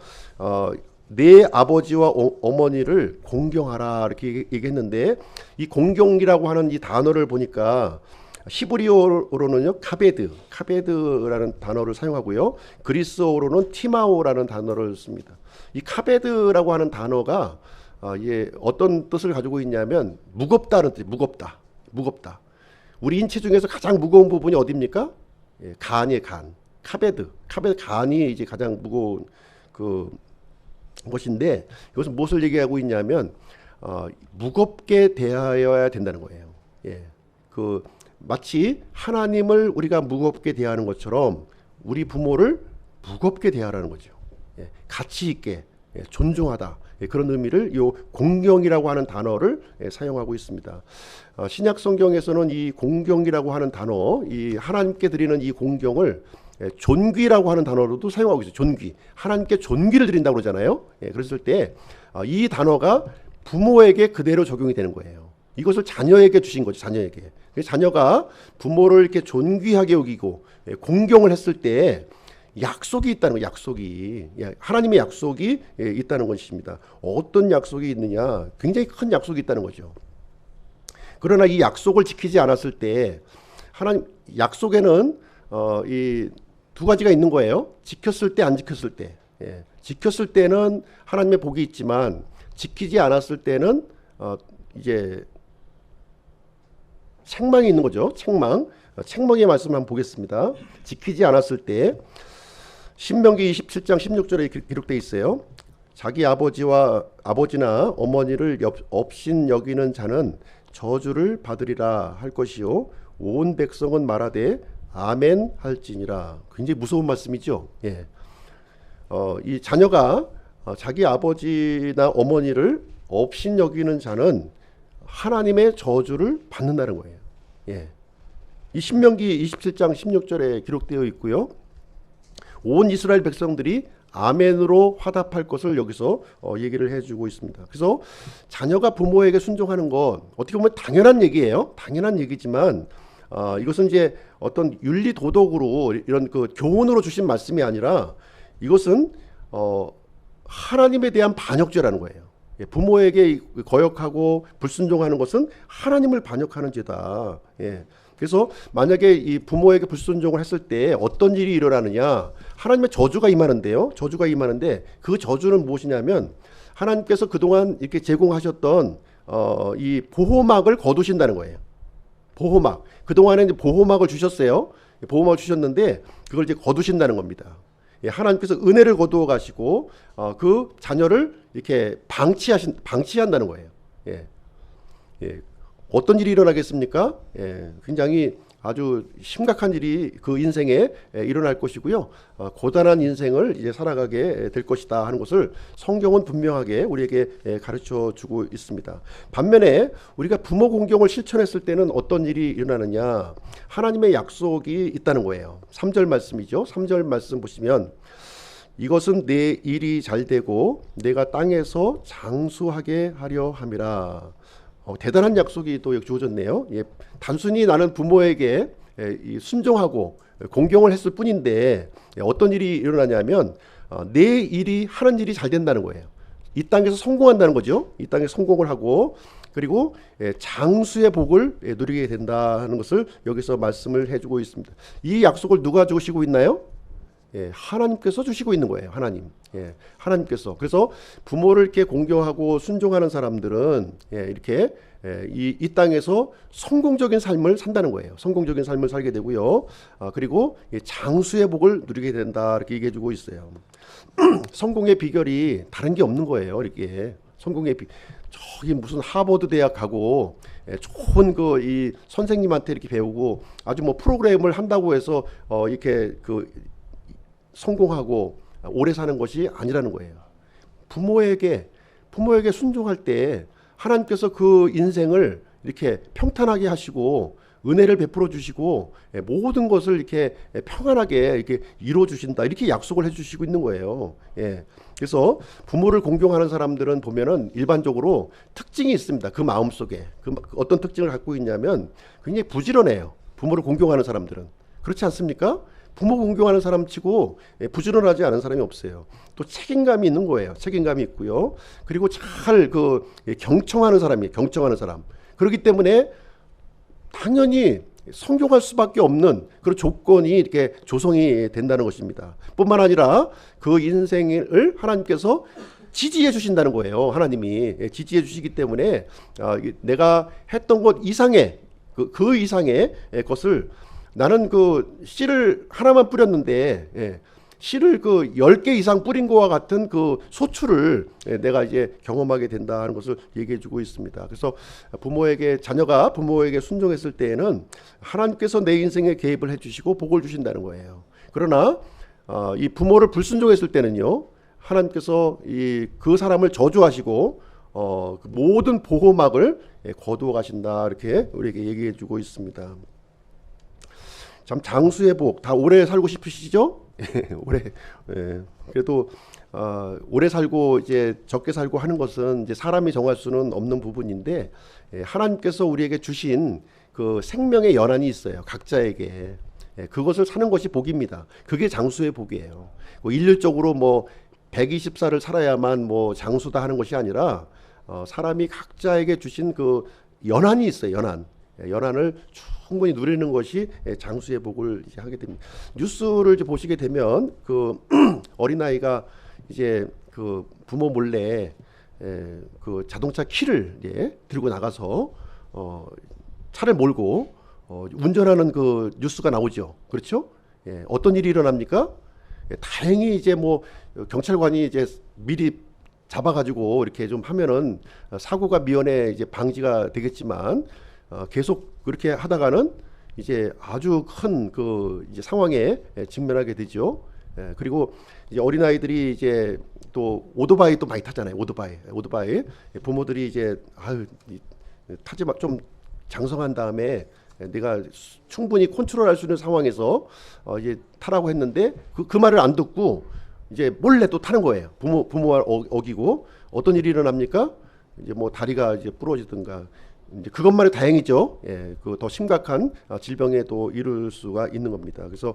내 아버지와 어머니를 공경하라 이렇게 얘기했는데 이 공경이라고 하는 이 단어를 보니까 히브리어로는요 카베드라는 단어를 사용하고요. 그리스어로는 티마오라는 단어를 씁니다. 이 카베드라고 하는 단어가 어떤 뜻을 가지고 있냐면 무겁다는 뜻. 무겁다. 우리 인체 중에서 가장 무거운 부분이 어디입니까? 간이에요. 간. 카베드 간이 이제 가장 무거운 그 것인데 이것은 무엇을 얘기하고 있냐면 무겁게 대하여야 된다는 거예요. 그 마치 하나님을 우리가 무겁게 대하는 것처럼 우리 부모를 무겁게 대하라는 거죠. 가치 있게 존중하다. 그런 의미를 이 공경이라고 하는 단어를 사용하고 있습니다. 신약 성경에서는 이 공경이라고 하는 단어, 이 하나님께 드리는 이 공경을 존귀라고 하는 단어로도 사용하고 있어요. 존귀. 하나님께 존귀를 드린다고 그러잖아요. 그랬을 때 이 단어가 부모에게 그대로 적용이 되는 거예요. 이것을 자녀에게 주신 거죠. 자녀에게. 자녀가 부모를 이렇게 존귀하게 여기고 공경을 했을 때 약속이 있다는 거예요. 약속이. 하나님의 약속이 있다는 것입니다. 어떤 약속이 있느냐? 굉장히 큰 약속이 있다는 거죠. 그러나 이 약속을 지키지 않았을 때 하나님 약속에는 이 두 가지가 있는 거예요. 지켰을 때 안 지켰을 때. 지켰을 때는 하나님의 복이 있지만 지키지 않았을 때는 이제 책망이 있는 거죠. 책망의 말씀 한번 보겠습니다. 지키지 않았을 때 신명기 27장 16절에 기록되어 있어요. 자기 아버지나 어머니를 업신 여기는 자는 저주를 받으리라 할 것이요 온 백성은 말하되 아멘 할지니라. 굉장히 무서운 말씀이죠. 이 자녀가 자기 아버지나 어머니를 업신 여기는 자는 하나님의 저주를 받는다는 거예요. 이 신명기 27장 16절에 기록되어 있고요. 온 이스라엘 백성들이 아멘으로 화답할 것을 여기서 얘기를 해주고 있습니다. 그래서 자녀가 부모에게 순종하는 것 어떻게 보면 당연한 얘기예요. 당연한 얘기지만 이것은 이제 어떤 윤리 도덕으로 이런 그 교훈으로 주신 말씀이 아니라 이것은 하나님에 대한 반역죄라는 거예요. 부모에게 거역하고 불순종하는 것은 하나님을 반역하는 죄다. 그래서 만약에 이 부모에게 불순종을 했을 때 어떤 일이 일어나느냐? 하나님의 저주가 임하는데요. 저주가 임하는데 그 저주는 무엇이냐면 하나님께서 그동안 이렇게 제공하셨던 이 보호막을 거두신다는 거예요. 보호막. 그동안에 이제 보호막을 주셨어요. 보호막을 주셨는데 그걸 이제 거두신다는 겁니다. 하나님께서 은혜를 거두어 가시고 그 자녀를 이렇게 방치한다는 거예요. 어떤 일이 일어나겠습니까? 굉장히 아주 심각한 일이 그 인생에 일어날 것이고요. 고단한 인생을 이제 살아가게 될 것이다 하는 것을 성경은 분명하게 우리에게 가르쳐 주고 있습니다. 반면에 우리가 부모 공경을 실천했을 때는 어떤 일이 일어나느냐? 하나님의 약속이 있다는 거예요. 3절 말씀이죠. 3절 말씀 보시면 이것은 내 일이 잘 되고 내가 땅에서 장수하게 하려 함이라. 대단한 약속이 또 주어졌네요. 단순히 나는 부모에게 순종하고 공경을 했을 뿐인데 어떤 일이 일어나냐면 내 일이 하는 일이 잘 된다는 거예요. 이 땅에서 성공한다는 거죠. 이 땅에 성공을 하고 그리고 장수의 복을 누리게 된다는 것을 여기서 말씀을 해주고 있습니다. 이 약속을 누가 주시고 있나요? 예, 하나님께서 주시고 있는 거예요. 하나님. 예, 하나님께서. 그래서 부모를 이렇게 공경하고 순종하는 사람들은 예, 이렇게 예, 이 땅에서 성공적인 삶을 산다는 거예요. 성공적인 삶을 살게 되고요. 그리고 장수의 복을 누리게 된다. 이렇게 얘기해 주고 있어요. 성공의 비결이 다른 게 없는 거예요. 이렇게 성공의 저기 무슨 하버드 대학 가고 좋은 그 이 선생님한테 이렇게 배우고 아주 뭐 프로그램을 한다고 해서 이렇게 그 성공하고 오래 사는 것이 아니라는 거예요. 부모에게 순종할 때 하나님께서 그 인생을 이렇게 평탄하게 하시고 은혜를 베풀어 주시고 모든 것을 이렇게 평안하게 이렇게 이루어 주신다. 이렇게 약속을 해 주시고 있는 거예요. 예. 그래서 부모를 공경하는 사람들은 보면은 일반적으로 특징이 있습니다. 그 마음속에. 어떤 특징을 갖고 있냐면 굉장히 부지런해요. 부모를 공경하는 사람들은. 그렇지 않습니까? 부모 공경하는 사람 치고 부지런하지 않은 사람이 없어요. 또 책임감이 있는 거예요. 책임감이 있고요. 그리고 잘 그 경청하는 사람이에요. 경청하는 사람. 그렇기 때문에 당연히 성공할 수밖에 없는 그런 조건이 이렇게 조성이 된다는 것입니다. 뿐만 아니라 그 인생을 하나님께서 지지해 주신다는 거예요. 하나님이 지지해 주시기 때문에 내가 했던 것 이상의 그 이상의 것을 나는 그 씨를 하나만 뿌렸는데 씨를 그 10개 이상 뿌린 것과 같은 그 소출을 내가 이제 경험하게 된다는 것을 얘기해 주고 있습니다. 그래서 자녀가 부모에게 순종했을 때에는 하나님께서 내 인생에 개입을 해 주시고 복을 주신다는 거예요. 그러나 이 부모를 불순종했을 때는요, 하나님께서 그 사람을 저주하시고 그 모든 보호막을 거두어 가신다. 이렇게 우리에게 얘기해 주고 있습니다. 참 장수의 복, 다 오래 살고 싶으시죠? 오래. 그래도 오래 살고 이제 적게 살고 하는 것은 이제 사람이 정할 수는 없는 부분인데 하나님께서 우리에게 주신 그 생명의 연한이 있어요. 각자에게. 그것을 사는 것이 복입니다. 그게 장수의 복이에요. 일률적으로 뭐 120살을 살아야만 뭐 장수다 하는 것이 아니라 사람이 각자에게 주신 그 연한이 있어요. 연한을 충분히 누리는 것이 장수의 복을 이제 하게 됩니다. 뉴스를 이제 보시게 되면 그 어린아이가 이제 그 부모 몰래 그 자동차 키를 들고 나가서 차를 몰고 운전하는 그 뉴스가 나오죠. 그렇죠? 어떤 일이 일어납니까? 다행히 이제 뭐 경찰관이 이제 미리 잡아가지고 이렇게 좀 하면은 사고가 미연에 이제 방지가 되겠지만 계속 그렇게 하다가는 이제 아주 큰 그 이제 상황에 직면하게 되죠. 그리고 이제 어린아이들이 이제 또 오토바이 또 많이 타잖아요. 오토바이 부모들이 이제 타지 마, 좀 장성한 다음에 내가 충분히 컨트롤할 수 있는 상황에서 이제 타라고 했는데 그 말을 안 듣고 이제 몰래 또 타는 거예요. 부모와 어기고 어떤 일이 일어납니까? 이제 뭐 다리가 이제 부러지든가. 이제 그것만이 다행이죠. 그 더 심각한 질병에 또 이를 수가 있는 겁니다. 그래서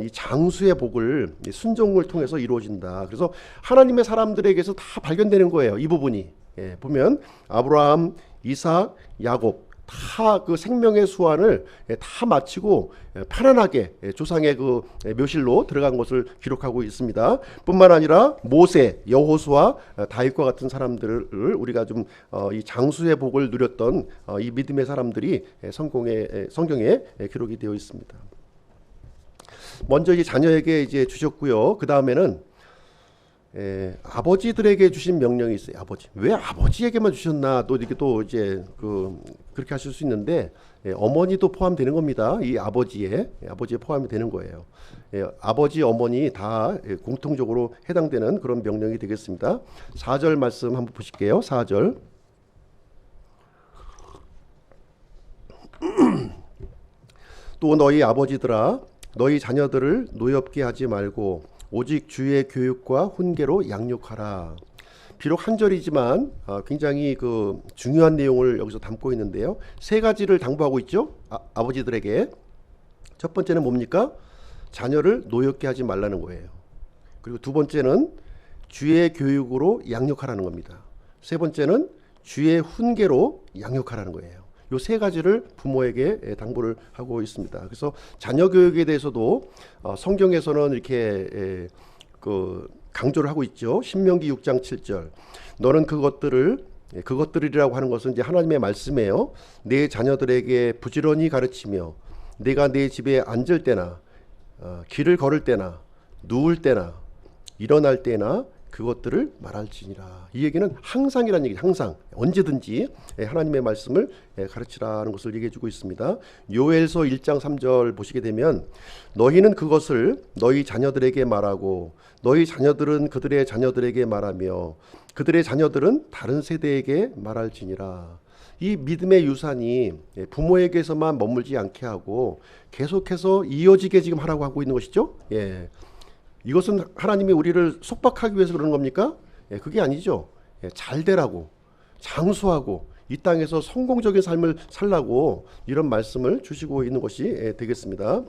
이 장수의 복을 순종을 통해서 이루어진다. 그래서 하나님의 사람들에게서 다 발견되는 거예요. 이 부분이 보면 아브라함, 이삭, 야곱 다 그 생명의 수완을 다 마치고 편안하게 조상의 그 묘실로 들어간 것을 기록하고 있습니다. 뿐만 아니라 모세, 여호수아, 다윗과 같은 사람들을 우리가 좀 이 장수의 복을 누렸던 이 믿음의 사람들이 성경에 기록이 되어 있습니다. 먼저 이 자녀에게 이제 주셨고요. 그 다음에는 아버지들에게 주신 명령이 있어요. 아버지. 왜 아버지에게만 주셨나? 또 이렇게 또 이제 그렇게 하실 수 있는데 어머니도 포함되는 겁니다. 이 아버지에 포함이 되는 거예요. 아버지, 어머니 다 공통적으로 해당되는 그런 명령이 되겠습니다. 4절 말씀 한번 보실게요. 4절. 또 너희 아버지들아, 너희 자녀들을 노엽게 하지 말고 오직 주의 교육과 훈계로 양육하라. 비록 한 절이지만 굉장히 그 중요한 내용을 여기서 담고 있는데요. 세 가지를 당부하고 있죠. 아버지들에게. 첫 번째는 뭡니까? 자녀를 노엽게 하지 말라는 거예요. 그리고 두 번째는 주의 교육으로 양육하라는 겁니다. 세 번째는 주의 훈계로 양육하라는 거예요. 요 세 가지를 부모에게 당부를 하고 있습니다. 그래서 자녀 교육에 대해서도 성경에서는 이렇게 그 강조를 하고 있죠. 신명기 6장 7절. 너는 그것들이라고 하는 것은 이제 하나님의 말씀이에요. 내 자녀들에게 부지런히 가르치며 내가 내 집에 앉을 때나 길을 걸을 때나 누울 때나 일어날 때나 그것들을 말할지니라. 이 얘기는 항상이라는 얘기, 항상 언제든지 하나님의 말씀을 가르치라는 것을 얘기해 주고 있습니다. 요엘서 1장 3절 보시게 되면 너희는 그것을 너희 자녀들에게 말하고 너희 자녀들은 그들의 자녀들에게 말하며 그들의 자녀들은 다른 세대에게 말할지니라. 이 믿음의 유산이 부모에게서만 머물지 않게 하고 계속해서 이어지게 지금 하라고 하고 있는 것이죠. 예. 이것은 하나님이 우리를 속박하기 위해서 그러는 겁니까? 예, 그게 아니죠. 예, 잘 되라고, 장수하고 이 땅에서 성공적인 삶을 살라고 이런 말씀을 주시고 있는 것이 되겠습니다.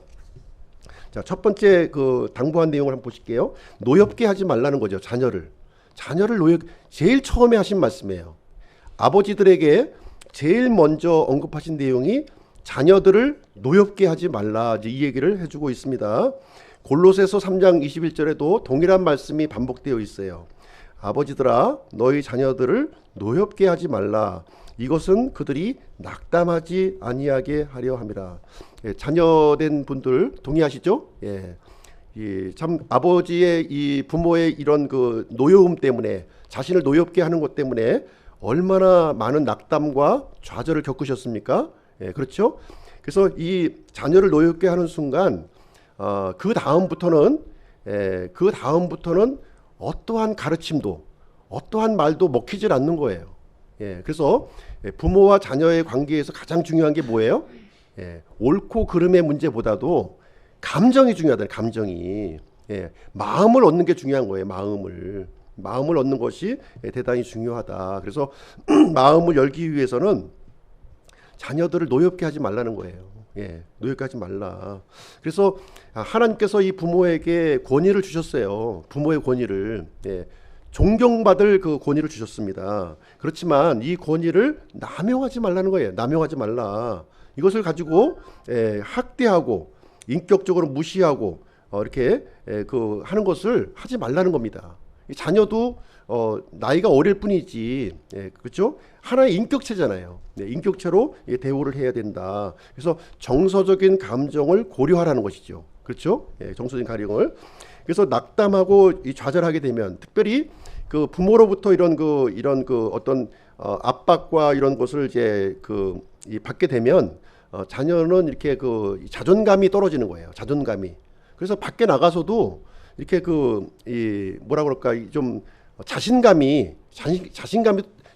자, 첫 번째 그 당부한 내용을 한번 보실게요. 노엽게 하지 말라는 거죠. 자녀를 제일 처음에 하신 말씀이에요. 아버지들에게 제일 먼저 언급하신 내용이 자녀들을 노엽게 하지 말라, 이 얘기를 해주고 있습니다. 골로새서 3장 21절에도 동일한 말씀이 반복되어 있어요. 아버지들아 너희 자녀들을 노엽게 하지 말라. 이것은 그들이 낙담하지 아니하게 하려 함이라. 예, 자녀된 분들 동의하시죠? 예. 참 아버지의 이 부모의 이런 그 노여움 때문에 자신을 노엽게 하는 것 때문에 얼마나 많은 낙담과 좌절을 겪으셨습니까? 예, 그렇죠? 그래서 이 자녀를 노엽게 하는 순간 그 다음부터는 어떠한 가르침도 어떠한 말도 먹히질 않는 거예요. 예, 그래서 부모와 자녀의 관계에서 가장 중요한 게 뭐예요? 예, 옳고 그름의 문제보다도 감정이 중요하다. 감정이 마음을 얻는 게 중요한 거예요. 마음을 얻는 것이 대단히 중요하다. 그래서 마음을 열기 위해서는 자녀들을 노엽게 하지 말라는 거예요. 예, 노엽게 하지 말라. 그래서 하나님께서 이 부모에게 권위를 주셨어요. 부모의 권위를. 예, 존경받을 그 권위를 주셨습니다. 그렇지만 이 권위를 남용하지 말라는 거예요. 남용하지 말라. 이것을 가지고 학대하고 인격적으로 무시하고 이렇게 그 하는 것을 하지 말라는 겁니다. 자녀도 나이가 어릴 뿐이지, 그렇죠? 하나의 인격체잖아요. 인격체로 대우를 해야 된다. 그래서 정서적인 감정을 고려하라는 것이죠. 그렇죠? 정서적인 감정을. 그래서 낙담하고 좌절하게 되면, 특별히 그 부모로부터 이런 그 어떤 압박과 이런 것을 이제 받게 되면 자녀는 이렇게 그 자존감이 떨어지는 거예요. 자존감이. 그래서 밖에 나가서도 이렇게 뭐라 그럴까, 좀 자신감이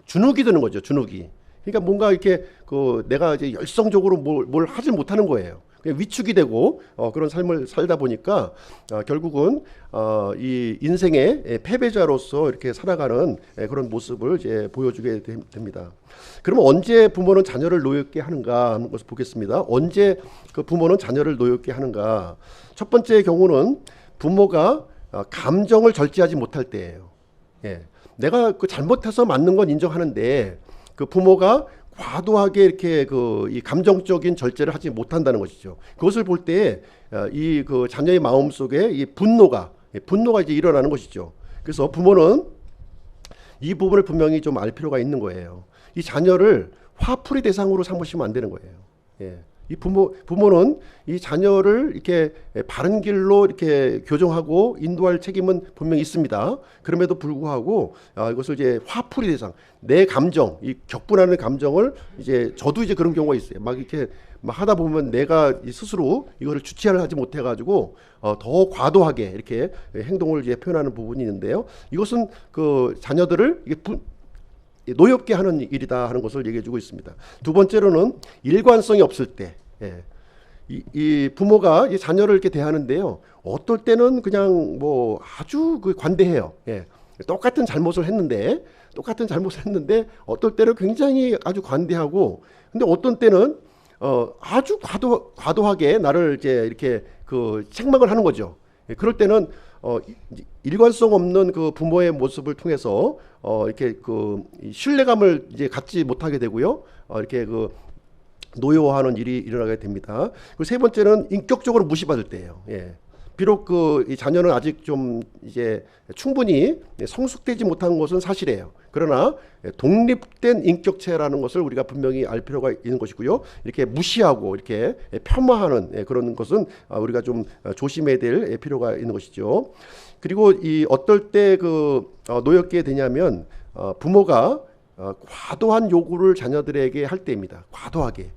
주눅이 드는 거죠. 주눅이. 그러니까 뭔가 이렇게 내가 이제 열성적으로 뭘 하지 못하는 거예요. 그냥 위축이 되고 그런 삶을 살다 보니까 결국은 이 인생의 패배자로서 이렇게 살아가는 그런 모습을 이제 보여주게 됩니다. 그러면 언제 부모는 자녀를 노엽게 하는가 하는 것을 보겠습니다. 언제 그 부모는 자녀를 노엽게 하는가? 첫 번째 경우는 부모가 감정을 절제하지 못할 때예요. 예. 내가 잘못해서 맞는 건 인정하는데 그 부모가 과도하게 이렇게 이 감정적인 절제를 하지 못한다는 것이죠. 그것을 볼 때 이 자녀의 마음 속에 이 분노가 이제 일어나는 것이죠. 그래서 부모는 이 부분을 분명히 좀 알 필요가 있는 거예요. 이 자녀를 화풀이 대상으로 삼으시면 안 되는 거예요. 예. 이 부모는 이 자녀를 이렇게 바른 길로 이렇게 교정하고 인도할 책임은 분명히 있습니다. 그럼에도 불구하고 이것을 이제 화풀이 대상, 내 감정, 이 격분하는 감정을 저도 이제 그런 경우가 있어요. 막 이렇게 막 하다 보면 내가 스스로 이거를 주체를 하지 못해가지고 더 과도하게 이렇게 행동을 이제 표현하는 부분이 있는데요. 이것은 그 자녀들을 노엽게 하는 일이다 하는 것을 얘기해주고 있습니다. 두 번째로는 일관성이 없을 때, 이 부모가 이 자녀를 이렇게 대하는데요. 어떨 때는 그냥 뭐 아주 관대해요. 똑같은 잘못을 했는데 어떨 때는 굉장히 아주 관대하고, 근데 어떤 때는 아주 과도하게 나를 이제 이렇게 책망을 하는 거죠. 그럴 때는 일관성 없는 그 부모의 모습을 통해서 이렇게 신뢰감을 이제 갖지 못하게 되고요. 이렇게 노여워하는 일이 일어나게 됩니다. 그리고 세 번째는 인격적으로 무시받을 때예요. 예. 비록 이 자녀는 아직 좀 이제 충분히 성숙되지 못한 것은 사실이에요. 그러나 독립된 인격체라는 것을 우리가 분명히 알 필요가 있는 것이고요. 이렇게 무시하고 이렇게 폄하하는 그런 것은 우리가 좀 조심해야 될 필요가 있는 것이죠. 그리고 이 어떨 때 노엽게 되냐면 부모가 과도한 요구를 자녀들에게 할 때입니다. 과도하게.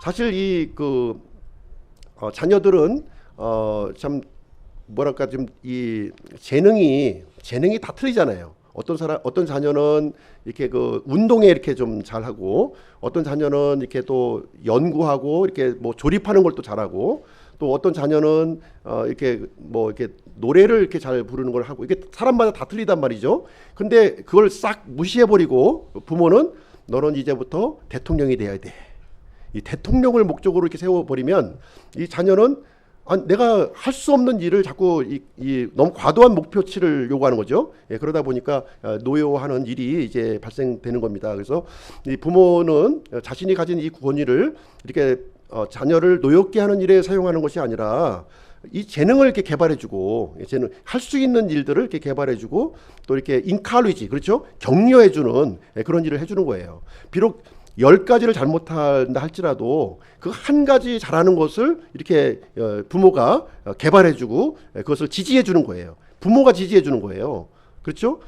사실 자녀들은 참 뭐랄까 좀 이 재능이 다 틀리잖아요. 어떤 자녀는 이렇게 운동에 이렇게 좀 잘하고, 어떤 자녀는 이렇게 또 연구하고 이렇게 뭐 조립하는 걸 또 잘하고, 또 어떤 자녀는 이렇게 노래를 이렇게 잘 부르는 걸 하고, 이게 사람마다 다 틀리단 말이죠. 근데 그걸 싹 무시해 버리고 부모는 너는 이제부터 대통령이 돼야 돼. 이 대통령을 목적으로 이렇게 세워 버리면 이 자녀는 내가 할 수 없는 일을 자꾸 너무 과도한 목표치를 요구하는 거죠. 예, 그러다 보니까 노여워하는 일이 이제 발생되는 겁니다. 그래서 이 부모는 자신이 가진 이 권위를 이렇게 자녀를 노엽게 하는 일에 사용하는 것이 아니라 이 재능을 이렇게 개발해주고, 재능 할 수 있는 일들을 이렇게 개발해주고, 또 이렇게 인카리지, 그렇죠? 격려해주는 그런 일을 해주는 거예요. 비록 10가지를 잘못한다 할지라도 그 한 가지 잘하는 것을 이렇게 부모가 개발해주고 그것을 지지해주는 거예요. 부모가 지지해주는 거예요. 그렇죠?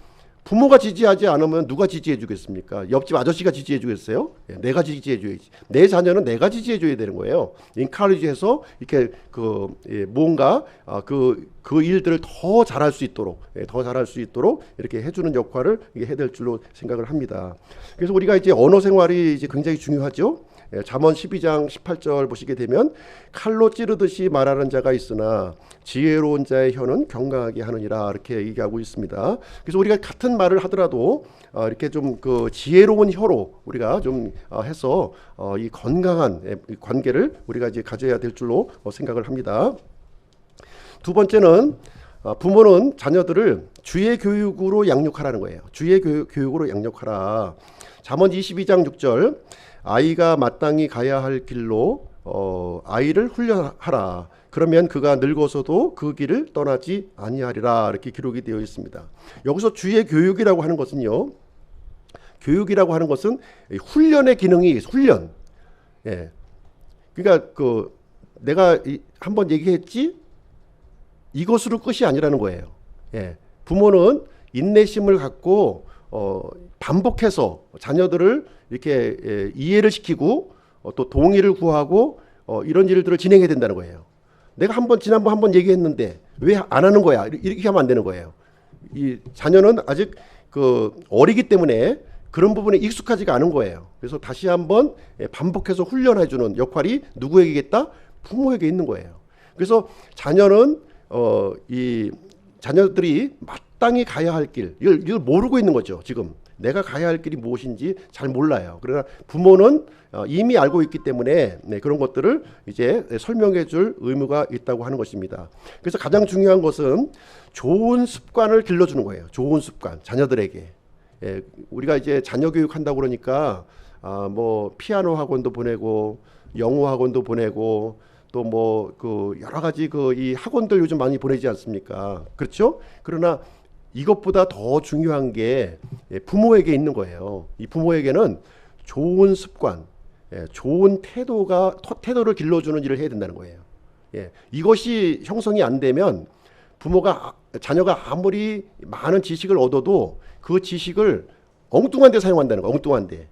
부모가 지지하지 않으면 누가 지지해주겠습니까? 옆집 아저씨가 지지해주겠어요? 내가 지지해줘야지. 내 자녀는 내가 지지해줘야 되는 거예요. 인카리지해서 이렇게 뭔가 그 일들을 더 잘할 수 있도록, 이렇게 해주는 역할을 해야 될 줄로 생각을 합니다. 그래서 우리가 이제 언어 생활이 이제 굉장히 중요하죠. 잠언 12장 18절 보시게 되면 칼로 찌르듯이 말하는 자가 있으나 지혜로운 자의 혀는 경강하게 하느니라, 이렇게 얘기하고 있습니다. 그래서 우리가 같은 말을 하더라도 이렇게 좀 지혜로운 혀로 우리가 좀 해서 이 건강한 관계를 우리가 이제 가져야 될 줄로 생각을 합니다. 두 번째는 부모는 자녀들을 주의 교육으로 양육하라는 거예요. 주의 교육으로 양육하라. 잠언 22장 6절, 아이가 마땅히 가야 할 길로 아이를 훈련하라. 그러면 그가 늙어서도 그 길을 떠나지 아니하리라, 이렇게 기록이 되어 있습니다. 여기서 주의 교육이라고 하는 것은요, 교육이라고 하는 것은 훈련의 기능이 있어요. 훈련. 예. 그러니까 내가 한번 얘기했지, 이것으로 끝이 아니라는 거예요. 예. 부모는 인내심을 갖고 반복해서 자녀들을 이렇게 이해를 시키고 또 동의를 구하고 이런 일들을 진행해야 된다는 거예요. 내가 지난번 한번 얘기했는데 왜 안 하는 거야? 이렇게 하면 안 되는 거예요. 이 자녀는 아직 어리기 때문에 그런 부분에 익숙하지가 않은 거예요. 그래서 다시 한번 반복해서 훈련해주는 역할이 누구에게 있다? 부모에게 있는 거예요. 그래서 자녀는 이 자녀들이 마땅히 가야 할 길, 이걸 모르고 있는 거죠. 지금 내가 가야 할 길이 무엇인지 잘 몰라요. 그러나 부모는 이미 알고 있기 때문에 그런 것들을 이제 설명해 줄 의무가 있다고 하는 것입니다. 그래서 가장 중요한 것은 좋은 습관을 길러주는 거예요. 좋은 습관, 자녀들에게. 예, 우리가 이제 자녀 교육한다고 그러니까 뭐 피아노 학원도 보내고 영어 학원도 보내고 또 뭐 여러 가지 이 학원들 요즘 많이 보내지 않습니까? 그렇죠? 그러나 이것보다 더 중요한 게 부모에게 있는 거예요. 이 부모에게는 좋은 습관, 좋은 태도를 길러주는 일을 해야 된다는 거예요. 예, 이것이 형성이 안 되면 자녀가 아무리 많은 지식을 얻어도 그 지식을 엉뚱한 데 사용한다는 거예요. 엉뚱한 데.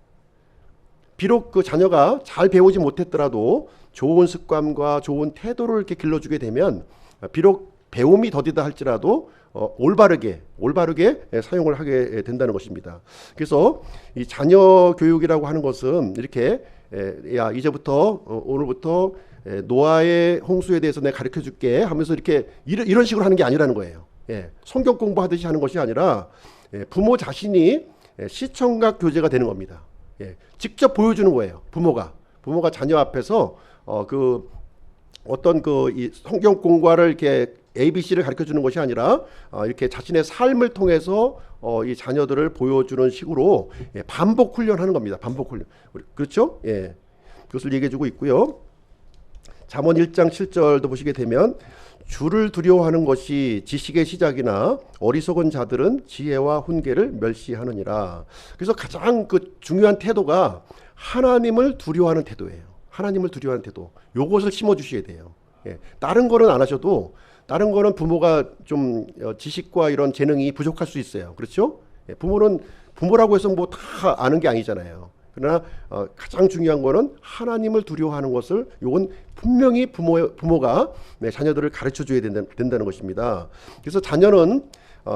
비록 그 자녀가 잘 배우지 못했더라도 좋은 습관과 좋은 태도를 이렇게 길러주게 되면 비록 배움이 더디다 할지라도 올바르게 사용을 하게 된다는 것입니다. 그래서 이 자녀 교육이라고 하는 것은 이렇게 야 이제부터 오늘부터 노아의 홍수에 대해서 내가 가르쳐 줄게 하면서 이렇게 이런 식으로 하는 게 아니라는 거예요. 예, 성경 공부하듯이 하는 것이 아니라 부모 자신이 시청각 교재가 되는 겁니다. 예, 직접 보여주는 거예요. 부모가 자녀 앞에서 어떤 이 성경 공부를 이렇게 ABC를 가르쳐 주는 것이 아니라 이렇게 자신의 삶을 통해서 이 자녀들을 보여주는 식으로 반복 훈련하는 겁니다. 반복 훈련. 그렇죠? 예. 그것을 얘기해 주고 있고요. 잠언 1장 7절도 보시게 되면 주를 두려워하는 것이 지식의 시작이나 어리석은 자들은 지혜와 훈계를 멸시하느니라. 그래서 가장 그 중요한 태도가 하나님을 두려워하는 태도예요. 하나님을 두려워하는 태도. 요것을 심어 주셔야 돼요. 예. 다른 거는 안 하셔도 다른 거는 부모가 좀 지식과 이런 재능이 부족할 수 있어요. 그렇죠? 예. 부모는 부모라고 해서 뭐 다 아는 게 아니잖아요. 그러나 가장 중요한 거는 하나님을 두려워하는 것을 요건 분명히 부모가 자녀들을 가르쳐 줘야 된다는 것입니다. 그래서 자녀는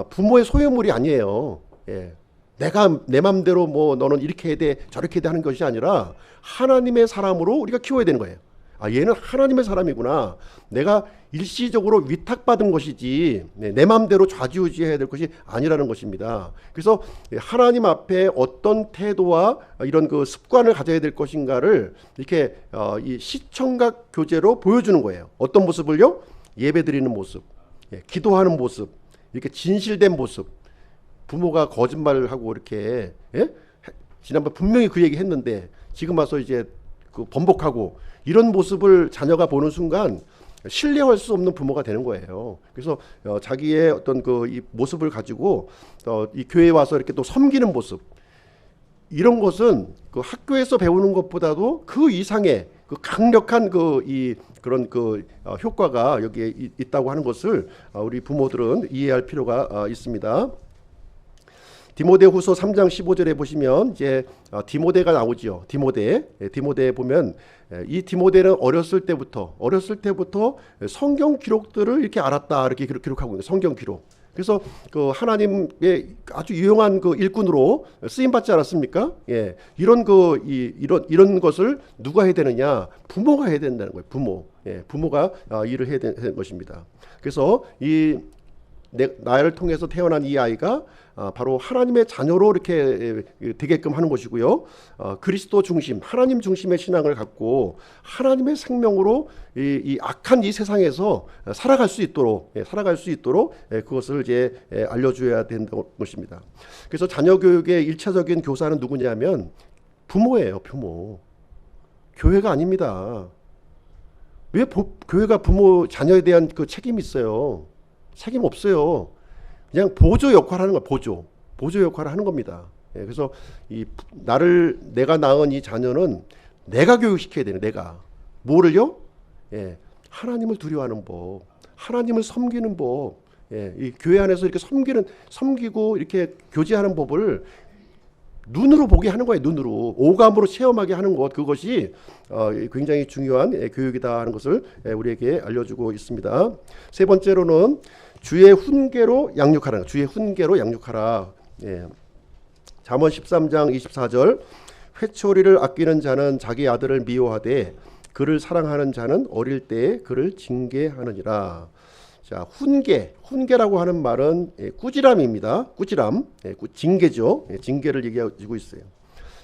부모의 소유물이 아니에요. 예. 내가 내 맘대로 뭐 너는 이렇게 해야 돼 저렇게 해야 돼 하는 것이 아니라 하나님의 사람으로 우리가 키워야 되는 거예요. 얘는 하나님의 사람이구나. 내가 일시적으로 위탁받은 것이지 내 마음대로 좌지우지해야 될 것이 아니라는 것입니다. 그래서 하나님 앞에 어떤 태도와 이런 그 습관을 가져야 될 것인가를 이렇게 이 시청각 교제로 보여주는 거예요. 어떤 모습을요? 예배드리는 모습, 기도하는 모습, 이렇게 진실된 모습. 부모가 거짓말을 하고 이렇게 지난번 분명히 그 얘기 했는데 지금 와서 이제 그 번복하고 이런 모습을 자녀가 보는 순간 신뢰할 수 없는 부모가 되는 거예요. 그래서 자기의 어떤 그 이 모습을 가지고 이 교회에 와서 이렇게 또 섬기는 모습, 이런 것은 그 학교에서 배우는 것보다도 그 이상의 그 강력한 그런 효과가 여기에 있다고 하는 것을 우리 부모들은 이해할 필요가 있습니다. 디모데후서 3장 15절에 보시면 이제 디모데가 나오죠. 디모데에 보면 이 디모데는 어렸을 때부터 성경 기록들을 이렇게 알았다 이렇게 기록하고 있는 성경 기록. 그래서 그 하나님의 아주 유용한 그 일꾼으로 쓰임 받지 않았습니까? 예, 이런 것을 누가 해야 되느냐? 부모가 해야 된다는 거예요. 부모가 일을 해야 되는 것입니다. 그래서 나를 통해서 태어난 이 아이가 바로 하나님의 자녀로 이렇게 되게끔 하는 것이고요. 그리스도 중심, 하나님 중심의 신앙을 갖고 하나님의 생명으로 이 악한 이 세상에서 살아갈 수 있도록 그것을 이제 알려줘야 된다는 것입니다. 그래서 자녀 교육의 1차적인 교사는 누구냐면 부모예요. 부모. 교회가 아닙니다. 왜 교회가 부모 자녀에 대한 그 책임이 있어요? 책임 없어요. 그냥 보조 역할을 하는 거예요. 보조 역할을 하는 겁니다. 예, 그래서 내가 낳은 이 자녀는 내가 교육시켜야 되는, 내가 뭐를요? 예, 하나님을 두려워하는 법, 하나님을 섬기는 법, 이 교회 안에서 이렇게 섬기고 이렇게 교제하는 법을 눈으로 보게 하는 거예요. 눈으로 오감으로 체험하게 하는 것, 그것이 굉장히 중요한 교육이다 하는 것을 우리에게 알려주고 있습니다. 세 번째로는 주의 훈계로 양육하라. 예. 잠언 13장 24절 회초리를 아끼는 자는 자기 아들을 미워하되 그를 사랑하는 자는 어릴 때에 그를 징계하느니라. 자, 훈계라고 하는 말은 꾸지람입니다. 꾸지람, 징계죠. 징계를 얘기하고 있어요.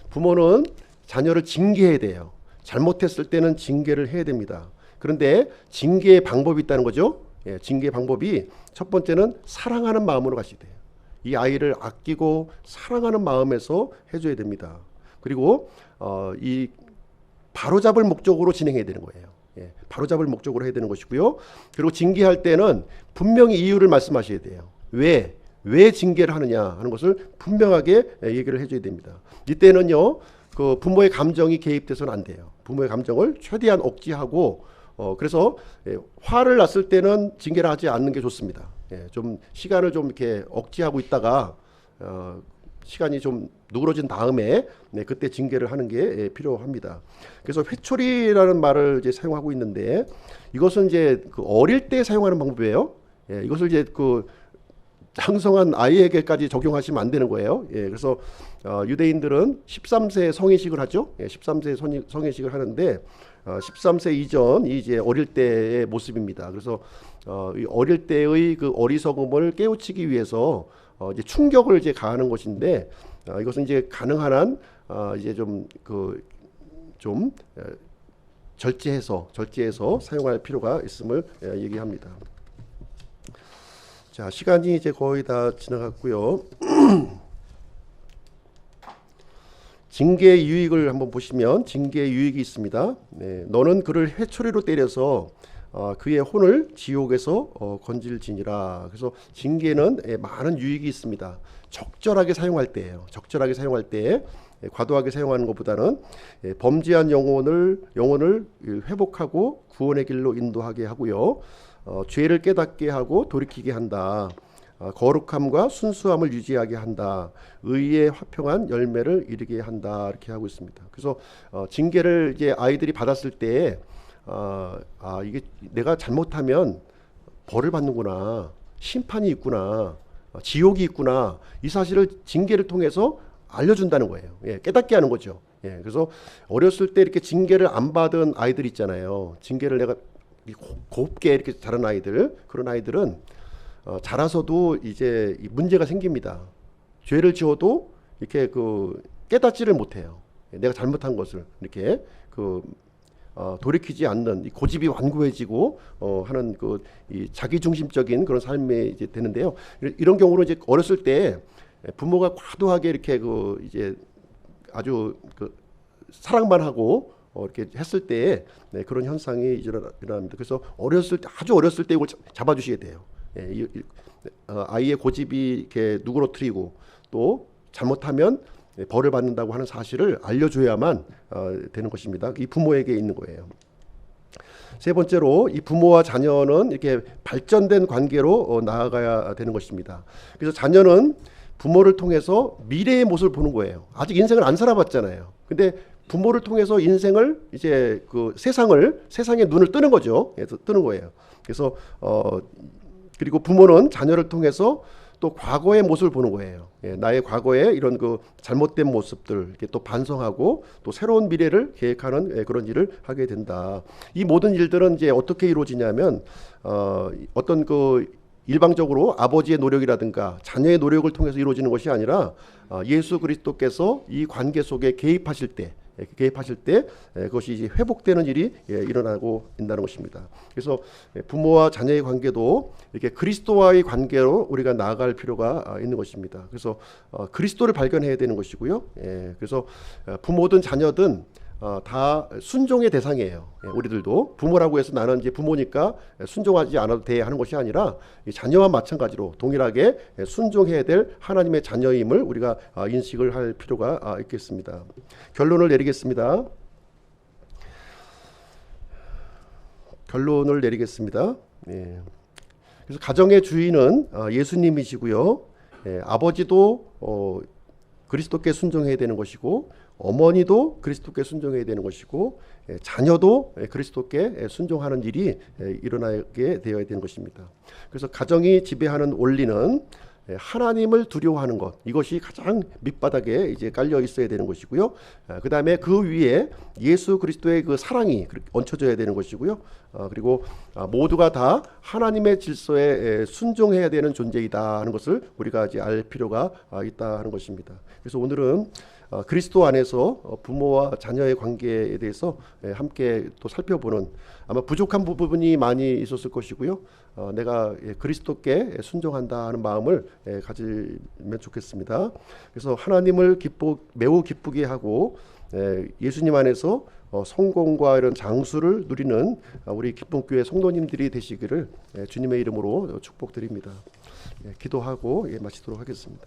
부모는 자녀를 징계해야 돼요. 잘못했을 때는 징계를 해야 됩니다. 그런데 징계의 방법이 있다는 거죠. 징계 방법이 첫 번째는 사랑하는 마음으로 가셔야 돼요. 이 아이를 아끼고 사랑하는 마음에서 해줘야 됩니다. 그리고 이 바로잡을 목적으로 진행해야 되는 거예요. 바로잡을 목적으로 해야 되는 것이고요. 그리고 징계할 때는 분명히 이유를 말씀하셔야 돼요. 왜 징계를 하느냐 하는 것을 분명하게 얘기를 해줘야 됩니다. 이때는요, 그 부모의 감정이 개입돼서는 안 돼요. 부모의 감정을 최대한 억제하고 그래서 화를 났을 때는 징계를 하지 않는 게 좋습니다. 좀 시간을 좀 이렇게 억제하고 있다가 시간이 좀 누그러진 다음에 그때 징계를 하는 게 필요합니다. 그래서 회초리라는 말을 이제 사용하고 있는데 이것은 이제 그 어릴 때 사용하는 방법이에요. 이것을 이제 그 장성한 아이에게까지 적용하시면 안 되는 거예요. 그래서 유대인들은 13세 성인식을 하죠. 13세 성인식을 하는데 13세 이전이 이제 어릴 때의 모습입니다. 그래서 이 어릴 때의 그 어리석음을 깨우치기 위해서 이제 충격을 이제 가하는 것인데 이것은 이제 가능한 한 이제 좀 절제해서 사용할 필요가 있음을 얘기합니다. 자, 시간이 이제 거의 다 지나갔고요. 징계 유익을 한번 보시면 징계 유익이 있습니다. 네, 너는 그를 해초리로 때려서 그의 혼을 지옥에서 건질지니라. 그래서 징계는 많은 유익이 있습니다. 적절하게 사용할 때예요. 적절하게 사용할 때 과도하게 사용하는 것보다는 범죄한 영혼을 회복하고 구원의 길로 인도하게 하고요. 죄를 깨닫게 하고 돌이키게 한다. 거룩함과 순수함을 유지하게 한다. 의의 화평한 열매를 이루게 한다. 이렇게 하고 있습니다. 그래서 징계를 이제 아이들이 받았을 때 이게 내가 잘못하면 벌을 받는구나, 심판이 있구나, 지옥이 있구나, 이 사실을 징계를 통해서 알려준다는 거예요. 예, 깨닫게 하는 거죠. 예, 그래서 어렸을 때 이렇게 징계를 안 받은 아이들 있잖아요. 징계를 내가 곱게 이렇게 자란 아이들, 그런 아이들은 자라서도 이제 문제가 생깁니다. 죄를 지어도 이렇게 깨닫지를 못해요. 내가 잘못한 것을 이렇게 돌이키지 않는 고집이 완고해지고 하는 이 자기중심적인 그런 삶이 이제 되는데요. 이런 경우로 이제 어렸을 때 부모가 과도하게 이렇게 이제 아주 사랑만 하고 이렇게 했을 때 그런 현상이 일어납니다. 그래서 아주 어렸을 때 이걸 잡아주시게 돼요. 아이의 고집이 이렇게 누그러뜨리고 또 잘못하면 벌을 받는다고 하는 사실을 알려줘야만 되는 것입니다. 이 부모에게 있는 거예요. 세 번째로 이 부모와 자녀는 이렇게 발전된 관계로 나아가야 되는 것입니다. 그래서 자녀는 부모를 통해서 미래의 모습을 보는 거예요. 아직 인생을 안 살아봤잖아요. 근데 부모를 통해서 인생을 이제 세상의 눈을 뜨는 거죠. 그래서 뜨는 거예요. 그래서 그리고 부모는 자녀를 통해서 또 과거의 모습을 보는 거예요. 예, 나의 과거의 이런 잘못된 모습들 이렇게 또 반성하고 또 새로운 미래를 계획하는 그런 일을 하게 된다. 이 모든 일들은 이제 어떻게 이루어지냐면 어떤 일방적으로 아버지의 노력이라든가 자녀의 노력을 통해서 이루어지는 것이 아니라 예수 그리스도께서 이 관계 속에 개입하실 때 그것이 이제 회복되는 일이 일어나고 있다는 것입니다. 그래서 부모와 자녀의 관계도 이렇게 그리스도와의 관계로 우리가 나아갈 필요가 있는 것입니다. 그래서 그리스도를 발견해야 되는 것이고요. 그래서 부모든 자녀든 다 순종의 대상이에요. 우리들도 부모라고 해서 나는 이제 부모니까 순종하지 않아도 돼 하는 것이 아니라 자녀와 마찬가지로 동일하게 순종해야 될 하나님의 자녀임을 우리가 인식을 할 필요가 있겠습니다. 결론을 내리겠습니다. 그래서 가정의 주인은 예수님이시고요. 아버지도 그리스도께 순종해야 되는 것이고 어머니도 그리스도께 순종해야 되는 것이고 자녀도 그리스도께 순종하는 일이 일어나게 되어야 되는 것입니다. 그래서 가정이 지배하는 원리는 하나님을 두려워하는 것, 이것이 가장 밑바닥에 이제 깔려 있어야 되는 것이고요. 그 다음에 그 위에 예수 그리스도의 그 사랑이 얹혀져야 되는 것이고요. 그리고 모두가 다 하나님의 질서에 순종해야 되는 존재이다 하는 것을 우리가 이제 알 필요가 있다 하는 것입니다. 그래서 오늘은 그리스도 안에서 부모와 자녀의 관계에 대해서 함께 또 살펴보는, 아마 부족한 부분이 많이 있었을 것이고요. 내가 그리스도께 순종한다 하는 마음을 가지면 좋겠습니다. 그래서 하나님을 매우 기쁘게 하고 예수님 안에서 성공과 이런 장수를 누리는 우리 기쁨교회 성도님들이 되시기를 주님의 이름으로 축복드립니다. 기도하고 마치도록 하겠습니다.